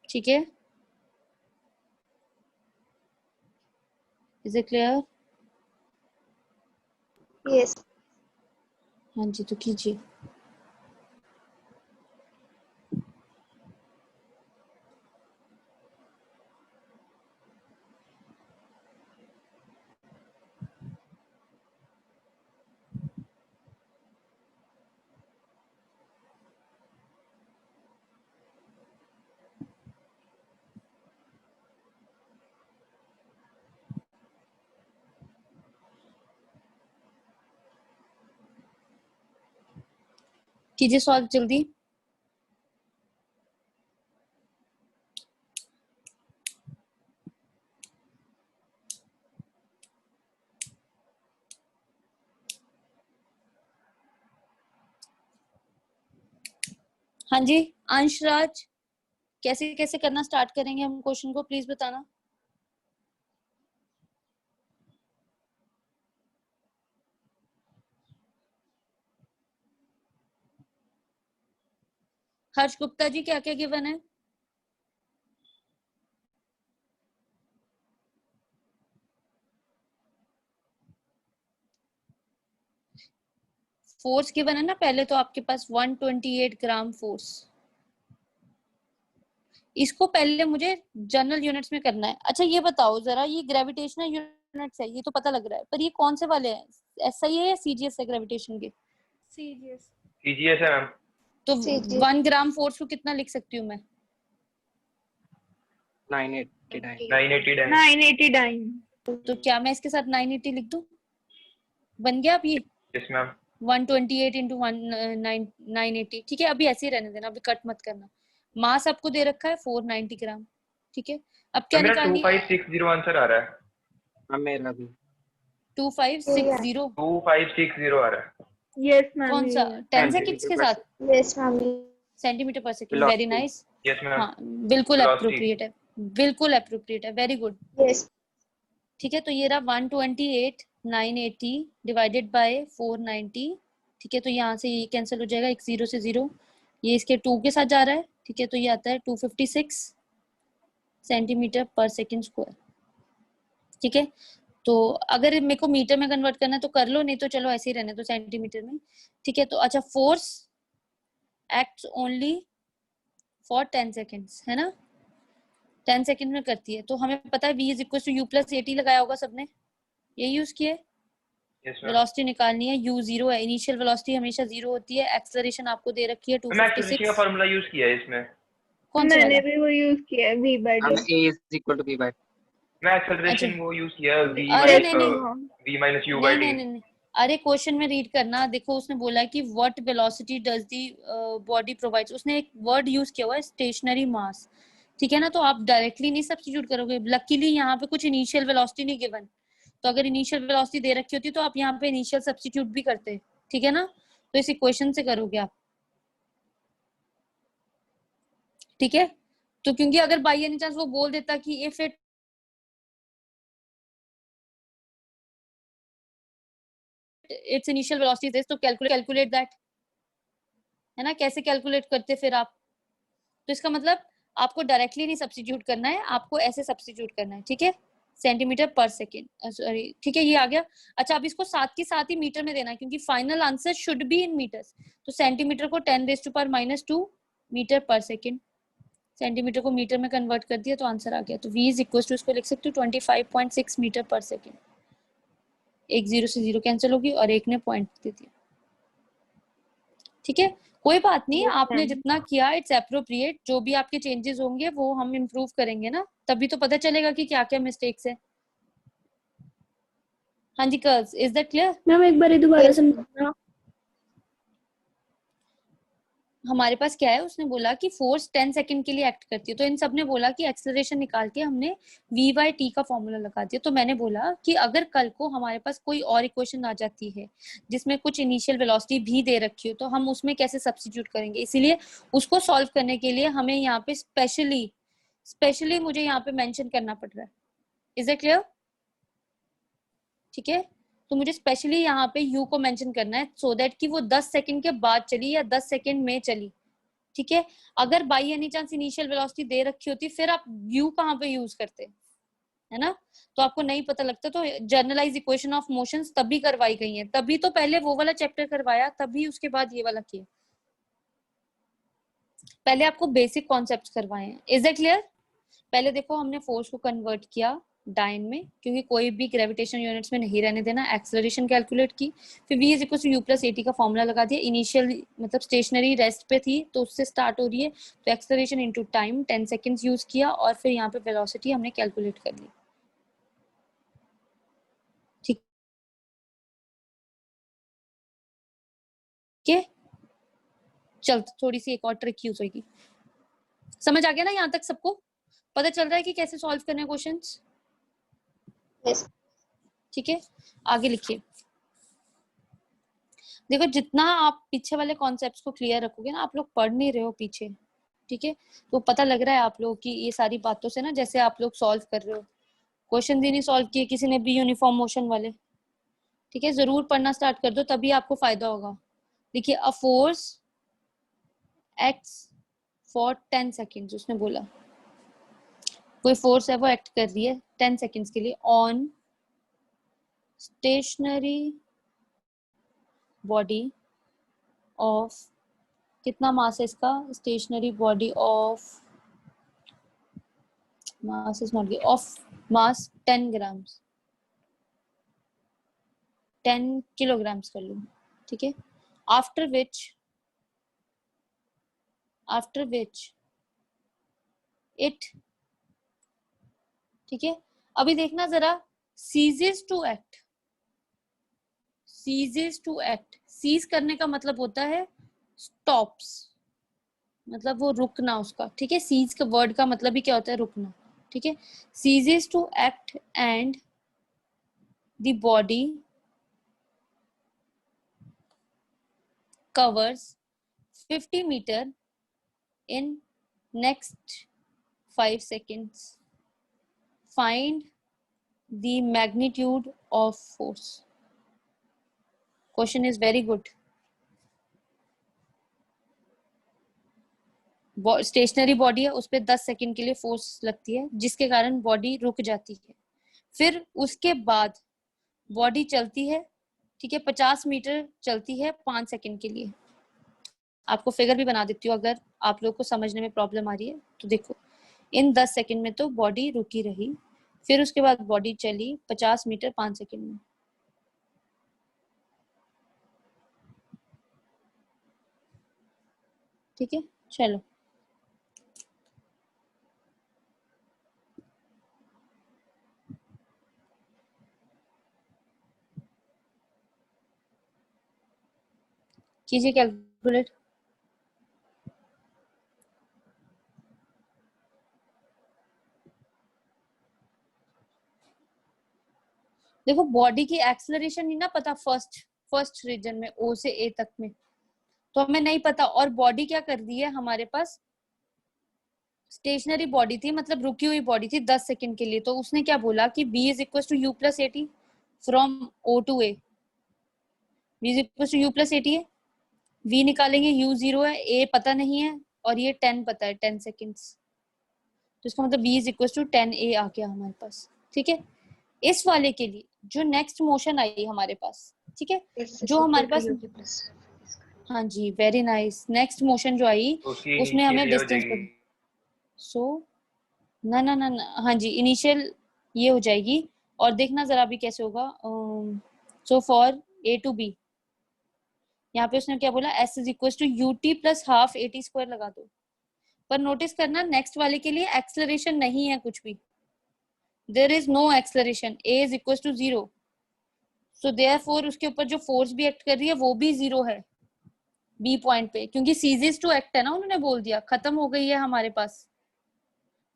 ठीक है, is it clear? Yes. हाँ जी, तो कीजिए। कीजिए सॉल्व जल्दी। हाँ जी अंशराज, कैसे कैसे करना स्टार्ट करेंगे हम क्वेश्चन को, प्लीज बताना। हर्ष गुप्ता जी, क्या क्या गिवन है? फोर्स गिवन है ना पहले तो आपके पास 128 ग्राम फोर्स। इसको पहले मुझे जनरल यूनिट्स में करना है। अच्छा ये बताओ जरा, ये ग्रेविटेशनल यूनिट्स है ये तो पता लग रहा है, पर ये कौन से वाले हैं? एसआई है या सीजीएस है ग्रेविटेशन के? CGS. सीजीएस है मैम। तो CGS. 1 ग्राम फोर्स को कितना लिख सकती हूँ मैं? 989 980 980 डाइन। तो क्या मैं इसके साथ 980 लिख दूं? बन गया अब ये यस मैम। 128 इंटू 980। ठीक है, अभी ऐसे ही रहने देना, अभी कट मत करना। मास आपको दे रखा है 490 ग्राम। ठीक है, अब क्या मेरा निकालनी है? 2560 आंसर आ रहा है। मैम मेरा भी 2560 2560 आ रहा है। Yes ma'am. कौन सा? 10 सेकंड्स के साथ? Yes, ma'am. सेंटीमीटर पर second, Velocity. Very nice. Yes ma'am. हाँ बिल्कुल Velocity. अप्रोप्रिएट है, बिल्कुल अप्रोप्रिएट है, वेरी गुड। Yes. ठीक है, तो ये रहा 128 980 डिवाइडेड बाय 490। ठीक है, तो यहाँ से ये कैंसिल हो जाएगा, एक 0 से 0, ये इसके 2 के साथ जा रहा है। ठीक है, तो ये आता है 256 सेंटीमीटर पर सेकंड स्क्वायर। ठीक है, तो अगर मेरे को मीटर में कन्वर्ट करना है तो कर लो, नहीं तो चलो ऐसे ही रहने दो सेंटीमीटर में। ठीक है, तो अच्छा force acts only for 10 seconds, है ना? 10 सेकंड में करती है। तो हमें पता है v is equal to u plus a t लगाया होगा सबने, ये यूज किया है। Yes ma'am. वेलोसिटी निकालनी है, u जीरो है, इनिशियल वेलोसिटी हमेशा जीरो होती है, एक्सेलरेशन आपको दे रखी है मैं एक्सेलरेशन का 256। फार्मूला यूज किया है इसमें। कौन सा मैंने वाला? भी वो यूज किया है v by ma'am t। a is equal to b by मैं एक्सेलरेशन अच्छा। वो यूज किया है v अरे minus v minus u by नहीं t। नहीं नहीं, अरे क्वेश्चन में रीड करना। देखो उसने बोला कि what velocity does the body provides, उसने एक वर्ड यूज किया हुआ है स्टेशनरी मास, ठीक है ना। तो आप डायरेक्टली नहीं सब्स्टिट्यूट करोगे, लकीली यहाँ पे कुछ इनिशियल वेलोसिटी नहीं गिवन, तो अगर इनिशियल वेलोसिटी दे रखी होती तो आप यहाँ पे इनिशियल सब्स्टिट्यूट भी करते, ठीक है ना। तो इस इक्वेशन से करोगे आप, ठीक है। तो क्योंकि अगर बाई एनी चांस वो बोल देता कि if it its initial velocity is this, तो calculate that, है ना। कैसे कैलकुलेट करते फिर आप? तो इसका मतलब आपको डायरेक्टली नहीं सब्स्टिट्यूट करना है, आपको ऐसे सब्स्टिट्यूट करना है, ठीक है। सेंटीमीटर पर सेकेंड, सॉरी ठीक है, ये आ गया। अच्छा अब इसको साथ के साथ ही मीटर में देना है, क्योंकि final answer should be in metres. तो सेंटीमीटर को 10⁻⁻², मीटर पर सेकेंड, सेंटीमीटर को मीटर में कन्वर्ट कर दिया तो आंसर आ गया। तो v इज इक्वल टू, इसको लिख सकते हो 25.6 मीटर पर सेकेंड। एक जीरो से जीरो कैंसिल होगी और एक ने पॉइंट दे दिया, ठीक है। कोई बात नहीं, Yes, आपने ma'am. जितना किया इट्स एप्रोप्रिएट। जो भी आपके चेंजेस होंगे वो हम इम्प्रूव करेंगे ना, तभी तो पता चलेगा कि क्या क्या मिस्टेक्स है। हाँ जी girls, is that clear? Ma'am एक बार दोबारा समझाना। हमारे पास क्या है, उसने बोला कि फोर्स 10 सेकंड के लिए एक्ट करती है, तो इन सब ने बोला कि एक्सेलरेशन निकाल के हमने v बाई टी का फॉर्मूला लगा दिया। तो मैंने बोला कि अगर कल को हमारे पास कोई और इक्वेशन आ जाती है जिसमें कुछ इनिशियल वेलोसिटी भी दे रखी हो, तो हम उसमें कैसे सब्स्टिट्यूट करेंगे। इसीलिए उसको सॉल्व करने के लिए हमें यहाँ पे स्पेशली मुझे यहाँ पे मेंशन करना पड़ रहा है। Is it clear? ठीक है, तो मुझे स्पेशली यहाँ पे u को मेंशन करना है सो दैट कि वो 10 सेकंड के बाद चली या 10 सेकंड में चली, ठीक है। अगर by any chance initial velocity दे रखी होती फिर आप u कहाँ पे यूज करते, है ना। तो आपको नहीं पता लगता। तो जनरलाइज इक्वेशन ऑफ मोशंस तभी करवाई गई है, तभी तो पहले वो वाला चैप्टर करवाया, तभी उसके बाद ये वाला किया। पहले आपको बेसिक कॉन्सेप्ट्स करवाए हैं। Is it clear? पहले देखो हमने फोर्स को कन्वर्ट किया डाइन में, क्योंकि कोई भी ग्रेविटेशन यूनिट्स में नहीं रहने देना, एक्सेलरेशन कैलकुलेट की, फिर v is equal to u plus a t का फॉर्मूला लगा दिया। इनिशियल मतलब स्टेशनरी रेस्ट पे थी तो उससे स्टार्ट हो रही है, तो acceleration into time 10 seconds use किया, और फिर यहाँ पे वेलोसिटी हमने कैलकुलेट कर ली, ठीक है। चल थोड़ी सी एक और ट्रिक यूज होगी। समझ आ गया ना यहाँ तक सबको? पता चल रहा है कि कैसे सॉल्व करने हैं क्वेश्चंस? Yes. ठीक है, आगे लिखिए। देखो जितना आप पीछे वाले कॉन्सेप्ट्स को क्लियर रखोगे ना, आप लोग पढ़ नहीं रहे हो पीछे, ठीक है, तो पता लग रहा है आप लोगों की ये सारी बातों से ना, जैसे आप लोग सॉल्व कर रहे हो। क्वेश्चन भी नहीं सॉल्व किए किसी ने भी यूनिफॉर्म मोशन वाले, ठीक है। जरूर पढ़ना स्टार्ट कर दो, तभी आपको फायदा होगा। देखिए a force acts for 10 seconds, उसने बोला कोई फोर्स है वो एक्ट कर रही है 10 सेकेंड्स के लिए ऑन स्टेशनरी बॉडी ऑफ, कितना मास है इसका, stationary body of mass is not of mass 10 grams, 10 kilograms कर लूं, ठीक है। आफ्टर विच इट, ठीक है। अभी देखना जरा, सीजेस टू एक्ट, सीज करने का मतलब होता है स्टॉप्स, मतलब वो रुकना उसका, ठीक है। सीज का वर्ड का मतलब ही क्या होता है, रुकना, ठीक है। Ceases to act and the body covers 50 meter in next 5 seconds. Find the magnitude of force. Question is very good. Stationary body है, उस पर 10 सेकंड के लिए फोर्स लगती है जिसके कारण बॉडी रुक जाती है। फिर उसके बाद बॉडी चलती है, ठीक है, 50 मीटर चलती है 5 सेकंड के लिए। आपको फिगर भी बना देती हूँ अगर आप लोग को समझने में प्रॉब्लम आ रही है तो। देखो इन 10 सेकंड में तो बॉडी रुकी रही, फिर उसके बाद बॉडी चली 50 मीटर 5 सेकंड में। ठीक है, चलो कीजिए कैलकुलेट। देखो बॉडी की एक्सेलरेशन नहीं ना पता फर्स्ट रीजन में ओ से ए तक में, तो हमें नहीं पता। और बॉडी क्या कर रही है, हमारे पास स्टेशनरी बॉडी थी, मतलब रुकी हुई बॉडी थी 10 सेकंड के लिए। तो उसने क्या बोला कि b is equal to u plus a t from O to A. b is equal to u plus a t है, v निकालेंगे, u 0 है, a पता नहीं है, और ये 10 पता है 10 सेकेंड्स। तो इसका मतलब b is equal to 10a आ गया हमारे पास। ठीक है, इस वाले के लिए जो नेक्स्ट मोशन आई हमारे पास, ठीक है, जो हमारे पास, हाँ जी वेरी नाइस, नेक्स्ट मोशन जो आई तो उसकी उसमें हमें initial ये हो डिस्टेंस जाएगी। सो ना ना ना ना, हाँ जी इनिशियल ये हो जाएगी। और देखना जरा भी कैसे होगा। So for A to B, यहाँ पे उसने क्या बोला, s is equal to u t plus half a t square लगा दो। पर नोटिस करना नेक्स्ट वाले के लिए एक्सेलरेशन नहीं है कुछ भी, there is no acceleration, a is equal to 0। So therefore उसके ऊपर जो फोर्स भी एक्ट कर रही है वो भी 0 है बी पॉइंट पे, क्योंकि सीजीज टू एक्ट है ना, उन्होंने बोल दिया, खत्म हो गई है हमारे पास।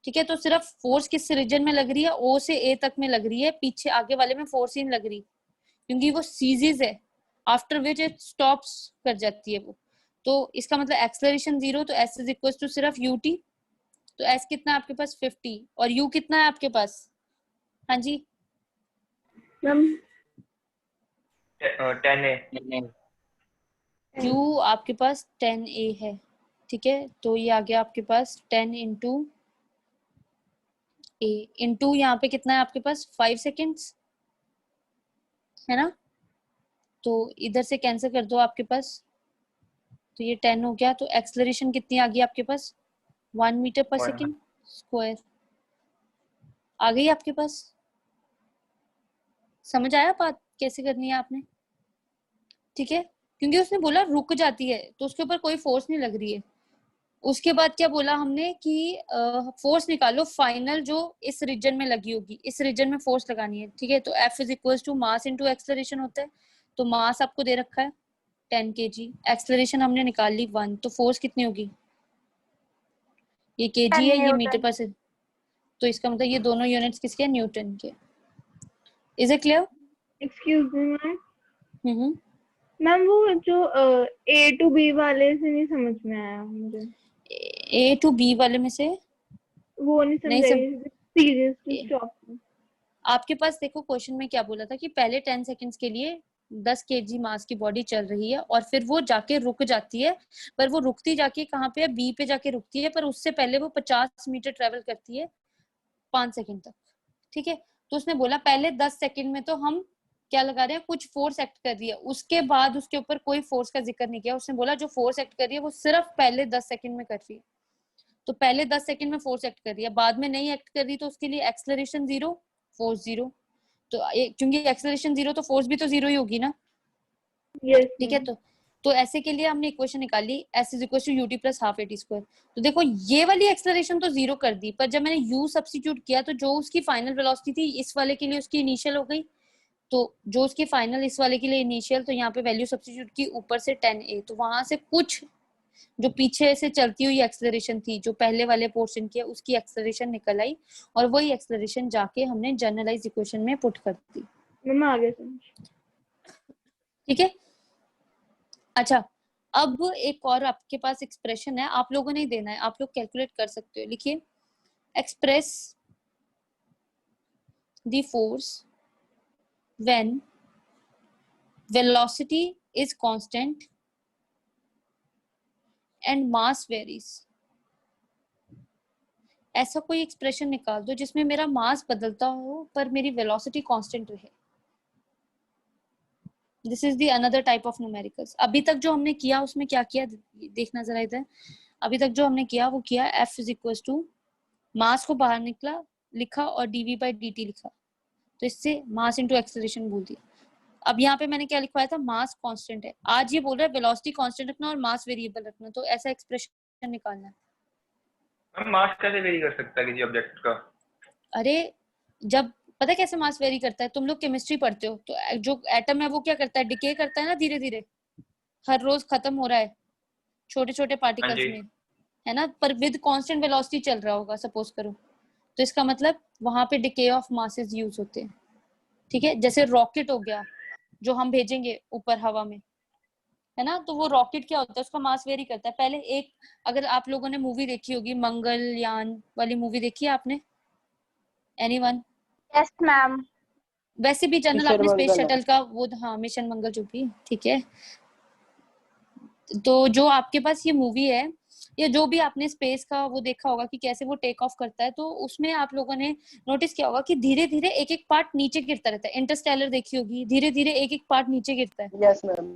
ठीक है, तो सिर्फ फोर्स किस रीजन में लग रही है, ओ से ए तक में लग रही है, पीछे आगे वाले में फोर्स ही नहीं लग रही, क्योंकि वो सीजीज है, आफ्टर विच इट स्टॉप्स कर जाती है वो। तो इसका मतलब एक्सेलरेशन 0, तो s इज इक्वल टू सिर्फ ut। तो s कितना है आपके पास 50, और u कितना है आपके पास, हाँ जी मैम 10A। u आपके पास 10a है। ठीक है, तो ये आ गया आपके पास 10 इंटू a इंटू यहाँ पे कितना है आपके पास 5 सेकेंड्स है ना, तो इधर से कैंसिल कर दो आपके पास, तो ये 10 हो गया। तो एक्सेलरेशन कितनी आ गई आपके पास 1 मीटर पर सेकेंड स्क्वायर आ गई आपके पास। समझ आया बात कैसे करनी है आपने। ठीक है, क्योंकि उसने बोला रुक जाती है तो उसके ऊपर कोई फोर्स नहीं लग रही है। उसके बाद क्या बोला हमने कि फोर्स निकालो फाइनल जो इस रीजन में लगी होगी, इस रीजन में फोर्स लगानी है। ठीक है, तो F is equal to mass into acceleration होता है। तो मास आपको दे रखा है 10 kg, एक्सेलरेशन हमने निकाल ली 1, तो फोर्स कितनी होगी, ये kg है, ये मीटर पर से, तो इसका मतलब ये दोनों यूनिट्स किसके, न्यूटन के। Is it clear? Excuse me ma'am, ma'am वो जो ए टू बी वाले से नहीं समझ में आया मुझे, ए टू बी वाले में से वो नहीं नहीं समझ आई, सीरियस टू स्टॉप। आपके पास देखो क्वेश्चन में क्या बोला था कि पहले 10 सेकंड्स के लिए 10 kg मास की बॉडी चल रही है और फिर वो जाके रुक जाती है, पर वो रुकती जाके कहाँ पे है, बी पे जाके रुकती है, पर उससे पहले वो 50 मीटर ट्रेवल करती है 5 सेकंड तक। ठीक है, तो उसने बोला पहले 10 सेकंड में तो हम क्या लगा रहे हैं, कुछ फोर्स एक्ट कर रही है, उसके बाद उसके ऊपर कोई फोर्स का जिक्र नहीं किया। उसने बोला जो फोर्स एक्ट कर रही है वो सिर्फ पहले 10 सेकंड में कर रही है, तो पहले 10 सेकंड में फोर्स एक्ट कर रही है, बाद में नहीं एक्ट कर रही, तो उसके लिए एक्सेलरेशन 0 फोर्स 0। तो क्योंकि एक्सेलरेशन 0 तो फोर्स भी तो 0 ही होगी ना। यस ठीक है, तो ऐसे के लिए हमने इक्वेशन निकाली s is equal to u t plus half a t square. तो देखो ये वाली एक्सेलरेशन तो 0 कर दी, पर जब मैंने u सब्स्टिट्यूट किया तो जो उसकी फाइनल वेलोसिटी थी इस वाले के लिए उसकी इनिशियल हो गई, तो जो उसकी फाइनल इस वाले के लिए इनिशियल, तो यहाँ पे वैल्यू सब्स्टिट्यूट की ऊपर से 10a, तो वहां से कुछ जो पीछे से चलती हुई एक्सेलरेशन थी जो पहले वाले पोर्शन की है उसकी एक्सेलरेशन निकल आई, और वही एक्सेलरेशन जाके हमने जनरलाइज इक्वेशन में पुट कर दी। मैम आ गया समझ। ठीक है, अच्छा अब एक और आपके पास एक्सप्रेशन है, आप लोगों ने ही देना है, आप लोग कैलकुलेट कर सकते हो। लिखिए, express the force when velocity is constant and mass varies. ऐसा कोई एक्सप्रेशन निकाल दो जिसमें मेरा मास बदलता हो पर मेरी वेलोसिटी कांस्टेंट रहे। This is the another type of numericals. अभी तक जो हमने किया उसमें क्या किया देखना जरा इधर। अभी तक जो हमने किया वो किया F is equal to mass को बाहर निकला लिखा और dv by dt लिखा, तो इससे मास इनटू एक्सेलरेशन बोल दिया। अब यहाँ पे मैंने क्या लिखवाया था, मास कांस्टेंट है, आज ये बोल रहा है वेलोसिटी कांस्टेंट रखना और मास वेरिएबल रखना, तो ऐसा एक्सप्रेशन निकालना है। मैम मास कैसे वेरी कर सकता है किसी ऑब्जेक्ट का? अरे जब पता है कैसे मास वेरी करता है, तुम लोग केमिस्ट्री पढ़ते हो, तो जो एटम है वो क्या करता है, डिके करता है ना धीरे धीरे, हर रोज खत्म हो रहा है छोटे छोटे हाँ पार्टिकल्स जी। में, है ना, पर विद कांस्टेंट वेलोसिटी चल रहा होगा सपोज करो, तो इसका मतलब वहां पे डिके ऑफ मासेस यूज होते हैं। ठीक है, जैसे रॉकेट हो गया जो हम भेजेंगे ऊपर हवा में, है ना, तो वो रॉकेट क्या होता है, उसका मास वेरी करता है। पहले एक, अगर आप लोगों ने मूवी देखी होगी, मंगलयान वाली मूवी देखी है आपने, एनीवन? Yes ma'am. वैसे भी जनरल मिशन आपने स्पेस मंगल। शटल का वो, हाँ मिशन मंगल जो भी, ठीक है, तो जो आपके पास ये मूवी है या जो भी आपने स्पेस का वो देखा होगा कि कैसे वो टेक ऑफ करता है, तो उसमें आप लोगों ने नोटिस किया होगा कि धीरे धीरे एक एक पार्ट नीचे गिरता रहता है। इंटरस्टेलर देखी होगी, धीरे धीरे एक एक पार्ट नीचे गिरता है। Yes ma'am.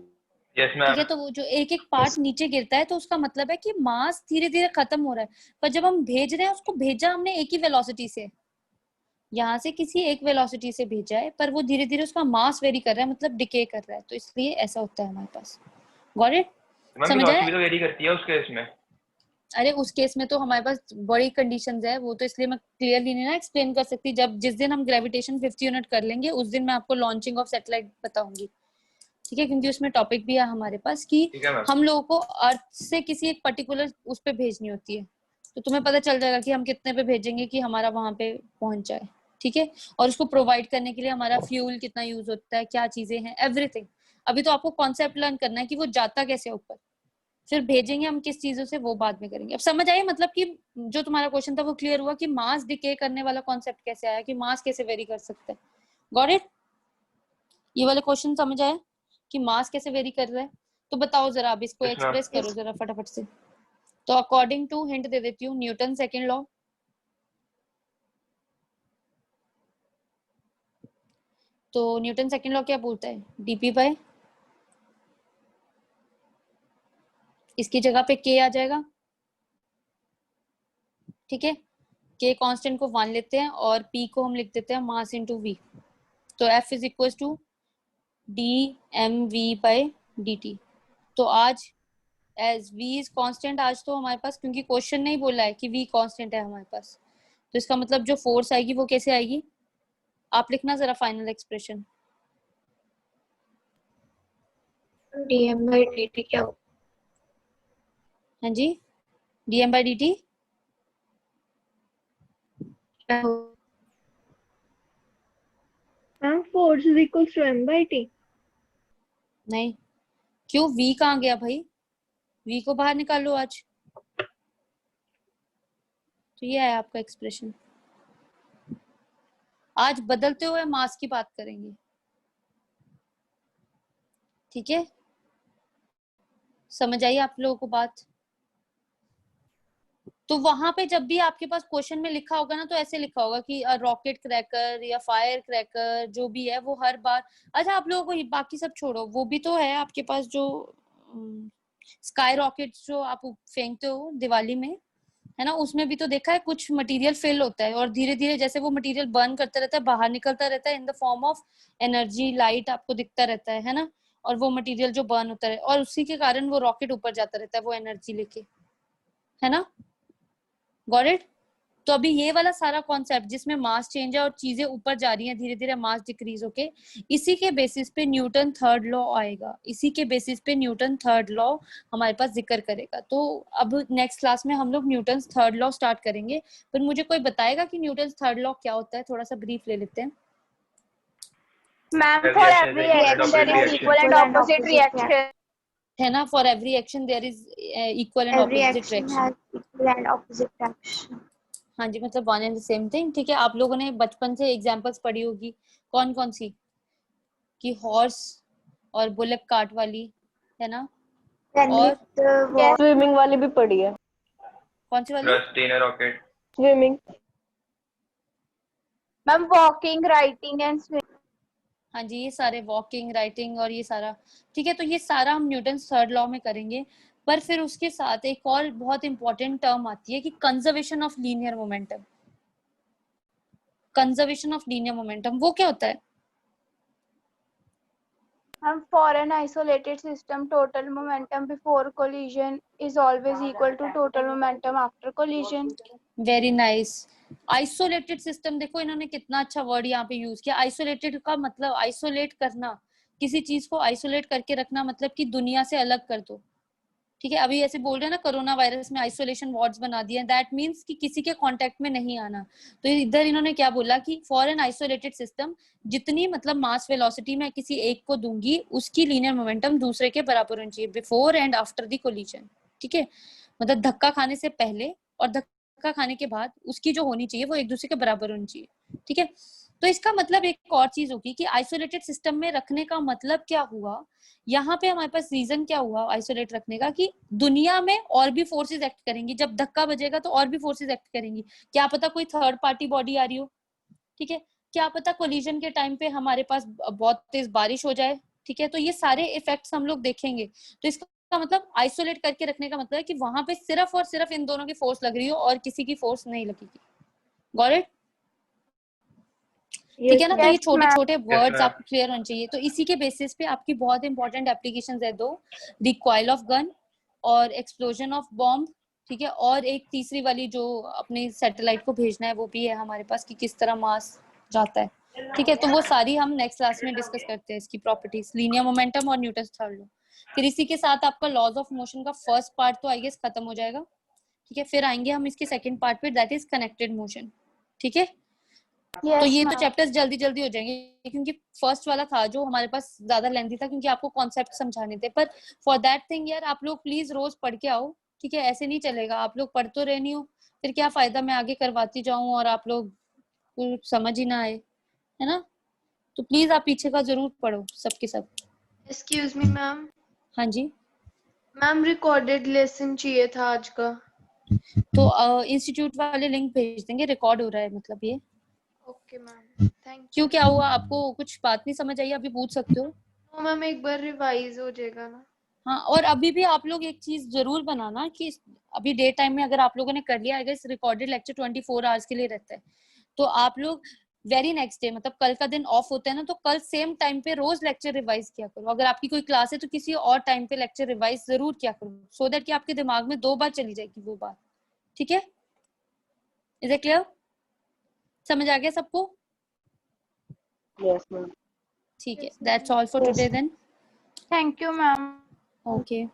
यस ठीक मैम। है, तो वो जो एक एक पार्ट नीचे गिरता है, तो उसका मतलब है कि मास धीरे धीरे खत्म हो रहा है, पर जब हम भेज रहे हैं उसको भेजा हमने एक ही वेलोसिटी से, यहाँ से किसी एक वेलोसिटी से भेजा है, पर वो धीरे धीरे उसका मास वेरी कर रहा है, मतलब डिके कर रहा है, तो इसलिए ऐसा होता है हमारे पास। Got it? मैम समझ वेलोसिटी आया? भी तो वेरी करती है उस केस में। अरे उस केस में तो हमारे पास बड़ी कंडीशंस है, वो तो इसलिए मैं क्लियरली नहीं ना एक्सप्लेन कर सकती। जब जिस दिन हम ग्रेविटेशन 5th यूनिट कर लेंगे उस दिन मैं आपको लॉन्चिंग ऑफ सैटेलाइट बताऊंगी, ठीक है, क्योंकि उसमें टॉपिक भी है हमारे पास कि ठीक है मैम। हम लोगों को अर्थ से किसी एक पर्टिकुलर उस पे भेजनी होती है, तो तुम्हें पता चल जाएगा कि हम कितने पे भेजेंगे कि हमारा वहां पे पहुंच जाए, ठीक है, और उसको प्रोवाइड करने के लिए हमारा फ्यूल कितना यूज होता है, क्या चीजें हैं, एवरीथिंग। अभी तो आपको कॉन्सेप्ट लर्न करना है कि वो जाता कैसे ऊपर, फिर भेजेंगे हम किस चीजों से, वो बाद में करेंगे। अब समझ आइए, मतलब कि जो तुम्हारा क्वेश्चन था वो क्लियर हुआ कि मास डिके करने वाला कॉन्सेप्ट कैसे आया, कि मास कैसे वेरी कर सकता है। Got it? ये वाला क्वेश्चन समझ आया कि मास कैसे वेरी कर रहा है? तो बताओ जरा, अब इसको Yes, ma'am. एक्सप्रेस करो जरा फटाफट से। तो अकॉर्डिंग टू, हिंट दे देती हूँ, न्यूटन सेकंड लॉ, तो न्यूटन सेकंड लॉ क्या बोलता है, डीपी बाय, इसकी जगह पे के आ जाएगा, ठीक है, के कांस्टेंट को 1 लेते हैं और पी को हम लिख देते हैं मास इनटू वी, तो F is equal to d m v by d t. तो आज एज v इज कांस्टेंट, आज तो हमारे पास, क्योंकि क्वेश्चन नहीं बोला है कि v कांस्टेंट है हमारे पास, तो इसका मतलब जो फोर्स आएगी वो कैसे आएगी, आप लिखना जरा final expression. dm by dt क्या होगा? हाँ जी, dm by dt क्या होगा? Ma'am force is equal to m by t। नहीं, क्यों, v कहाँ गया भाई, v को बाहर निकालो आज, तो ये है आपका एक्सप्रेशन। आज बदलते हुए मास की बात करेंगे, ठीक है, समझ आई आप लोगों को बात? तो वहां पे जब भी आपके पास क्वेश्चन में लिखा होगा ना, तो ऐसे लिखा होगा कि रॉकेट क्रैकर या फायर क्रैकर जो भी है वो हर बार, अच्छा आप लोगों को बाकी सब छोड़ो, वो भी तो है आपके पास जो स्काई रॉकेट जो आप फेंकते हो दिवाली में, है ना, उसमें भी तो देखा है कुछ मटेरियल फिल होता है और धीरे धीरे जैसे वो मटेरियल बर्न करता रहता है, बाहर निकलता रहता है in the form of energy, light आपको दिखता रहता है ना, और वो मटेरियल जो बर्न होता है और उसी के कारण वो रॉकेट ऊपर जाता रहता है वो एनर्जी लेके, है ना, गॉट इट? तो अभी ये वाला सारा कॉन्सेप्ट जिसमें मास चेंज है और चीजें ऊपर जा रही हैं धीरे धीरे मास डिक्रीज होके, इसी के बेसिस पे न्यूटन थर्ड लॉ आएगा, इसी के बेसिस पे न्यूटन थर्ड लॉ हमारे पास जिक्र करेगा। तो अब नेक्स्ट क्लास में हम लोग न्यूटन थर्ड लॉ स्टार्ट करेंगे, पर मुझे कोई बताएगा कि न्यूटन थर्ड लॉ क्या होता है, थोड़ा सा ब्रीफ ले लेते हैं। Ma'am Every for action is every equal and action there opposite is reaction. equal and opposite reaction. है ना, for every action there is equal and Every opposite action reaction. has equal and opposite action. हाँ जी, मतलब one and the same thing, ठीक है। आप लोगों ने बचपन से एग्जांपल्स पढ़ी होगी, कौन कौन सी, कि हॉर्स और बुलेट कार्ट वाली, है ना, Then और with the Yes. स्विमिंग वाली भी पढ़ी है। कौन सी वाली, Thrust in a rocket. Swimming. Ma'am walking, writing and swimming. हाँ जी, ये सारे वॉकिंग, राइटिंग और ये सारा, ठीक है, तो ये सारा हम न्यूटन थर्ड लॉ में करेंगे। पर फिर उसके साथ एक और बहुत इंपॉर्टेंट टर्म आती है कि conservation of linear momentum. Conservation of linear momentum वो क्या होता है? For an isolated system, total momentum before collision is always equal to total momentum after collision. Very nice. Isolated system, देखो इन्होंने कितना अच्छा वर्ड यहाँ पे यूज किया। आइसोलेटेड का मतलब आइसोलेट करना, किसी चीज को आइसोलेट करके रखना, मतलब कि दुनिया से अलग कर दो। ठीक है, अभी ऐसे बोल रहे हैं ना कोरोना वायरस में आइसोलेशन वार्ड्स बना दिए, दैट मींस कि किसी के कांटेक्ट में नहीं आना। तो इधर इन्होंने क्या बोला कि फॉर एन आइसोलेटेड सिस्टम, जितनी मतलब मास वेलोसिटी मैं किसी एक को दूंगी, उसकी लीनियर मोमेंटम दूसरे के बराबर होनी चाहिए before and after the collision. ठीक है, मतलब धक्का खाने से पहले और धक्का खाने के बाद उसकी जो होनी चाहिए वो एक दूसरे के बराबर होनी चाहिए। ठीक है, तो इसका मतलब एक और चीज होगी कि आइसोलेटेड सिस्टम में रखने का मतलब क्या हुआ, यहाँ पे हमारे पास रीजन क्या हुआ आइसोलेट रखने का, कि दुनिया में और भी फोर्सेस एक्ट करेंगी। जब धक्का बजेगा तो और भी फोर्सेस एक्ट करेंगी। क्या पता कोई थर्ड पार्टी बॉडी आ रही हो। ठीक है, क्या पता कोलिजन के टाइम पे हमारे पास बहुत तेज बारिश हो जाए। ठीक है, तो ये सारे इफेक्ट्स हम लोग देखेंगे। तो इसका मतलब आइसोलेट करके रखने का मतलब है कि वहां पे सिर्फ और सिर्फ इन दोनों की फोर्स लग रही हो और किसी की फोर्स नहीं लगेगी। Got it? ठीक है ना। तो ये छोटे छोटे वर्ड्स आपको क्लियर होने चाहिए। तो इसी के बेसिस पे आपकी बहुत इंपॉर्टेंट एप्लीकेशंस है दो, रिकॉइल ऑफ गन और एक्सप्लोजन ऑफ बॉम्ब। ठीक है, और एक तीसरी वाली जो अपने सैटेलाइट को भेजना है वो भी है हमारे पास, कि किस तरह मास जाता है। ठीक है, तो वो सारी हम नेक्स्ट क्लास में डिस्कस करते हैं, इसकी प्रॉपर्टीज, लीनियर मोमेंटम और न्यूटन्स थर्ड लॉ। फिर इसी के साथ आपका लॉज ऑफ मोशन का फर्स्ट पार्ट तो आई गेस खत्म हो जाएगा। ठीक है, फिर आएंगे हम इसके सेकंड पार्ट पे, दैट इज कनेक्टेड मोशन। ठीक है, तो ये तो चैप्टर्स जल्दी जल्दी हो जाएंगे, क्योंकि फर्स्ट वाला था जो हमारे पास ज्यादा लेंथी था, क्योंकि आपको कॉन्सेप्ट समझाने थे। पर फॉर दैट थिंग यार, आप लोग प्लीज रोज पढ़ के आओ। ठीक है, ऐसे नहीं चलेगा। आप लोग पढ़ तो रहनी हो, फिर क्या फायदा मैं आगे करवाती जाऊं और आप लोग को समझ ही ना आए, है ना। तो प्लीज आप पीछे का जरूर पढ़ो सबके सब। Excuse me ma'am. हाँ जी मैम, रिकॉर्डेड लेसन चाहिए था आज का। तो इंस्टीट्यूट वाले लिंक भेज देंगे, रिकॉर्ड हो रहा है मतलब ये। Okay ma'am, thank you. क्यों, क्या हुआ आपको? कुछ बात नहीं समझ आई? अभी पूछ सकते हो। तो मैम एक बार रिवाइज हो जाएगा ना। हाँ, और अभी भी आप लोग एक चीज जरूर बनाना कि अभी डे टाइम में अगर आप लोगों ने कर लिया है, इस रिकॉर्डेड लेक्चर 24 आवर्स के लिए रहता है, तो आप लोग वेरी नेक्स्ट डे, मतलब कल का दिन ऑफ होता है ना, तो कल सेम टाइम पे रोज लेक्चर रिवाइज किया करो। अगर आपकी कोई क्लास है तो किसी और टाइम पे लेक्चर रिवाइज जरूर किया करो, सो दैट कि आपके दिमाग में 2 बार चली जाएगी वो बात। ठीक है, इज इट क्लियर? समझ आ गया सबको? Yes, ma'am. ठीक है, that's all for today then. Thank you, ma'am. Okay.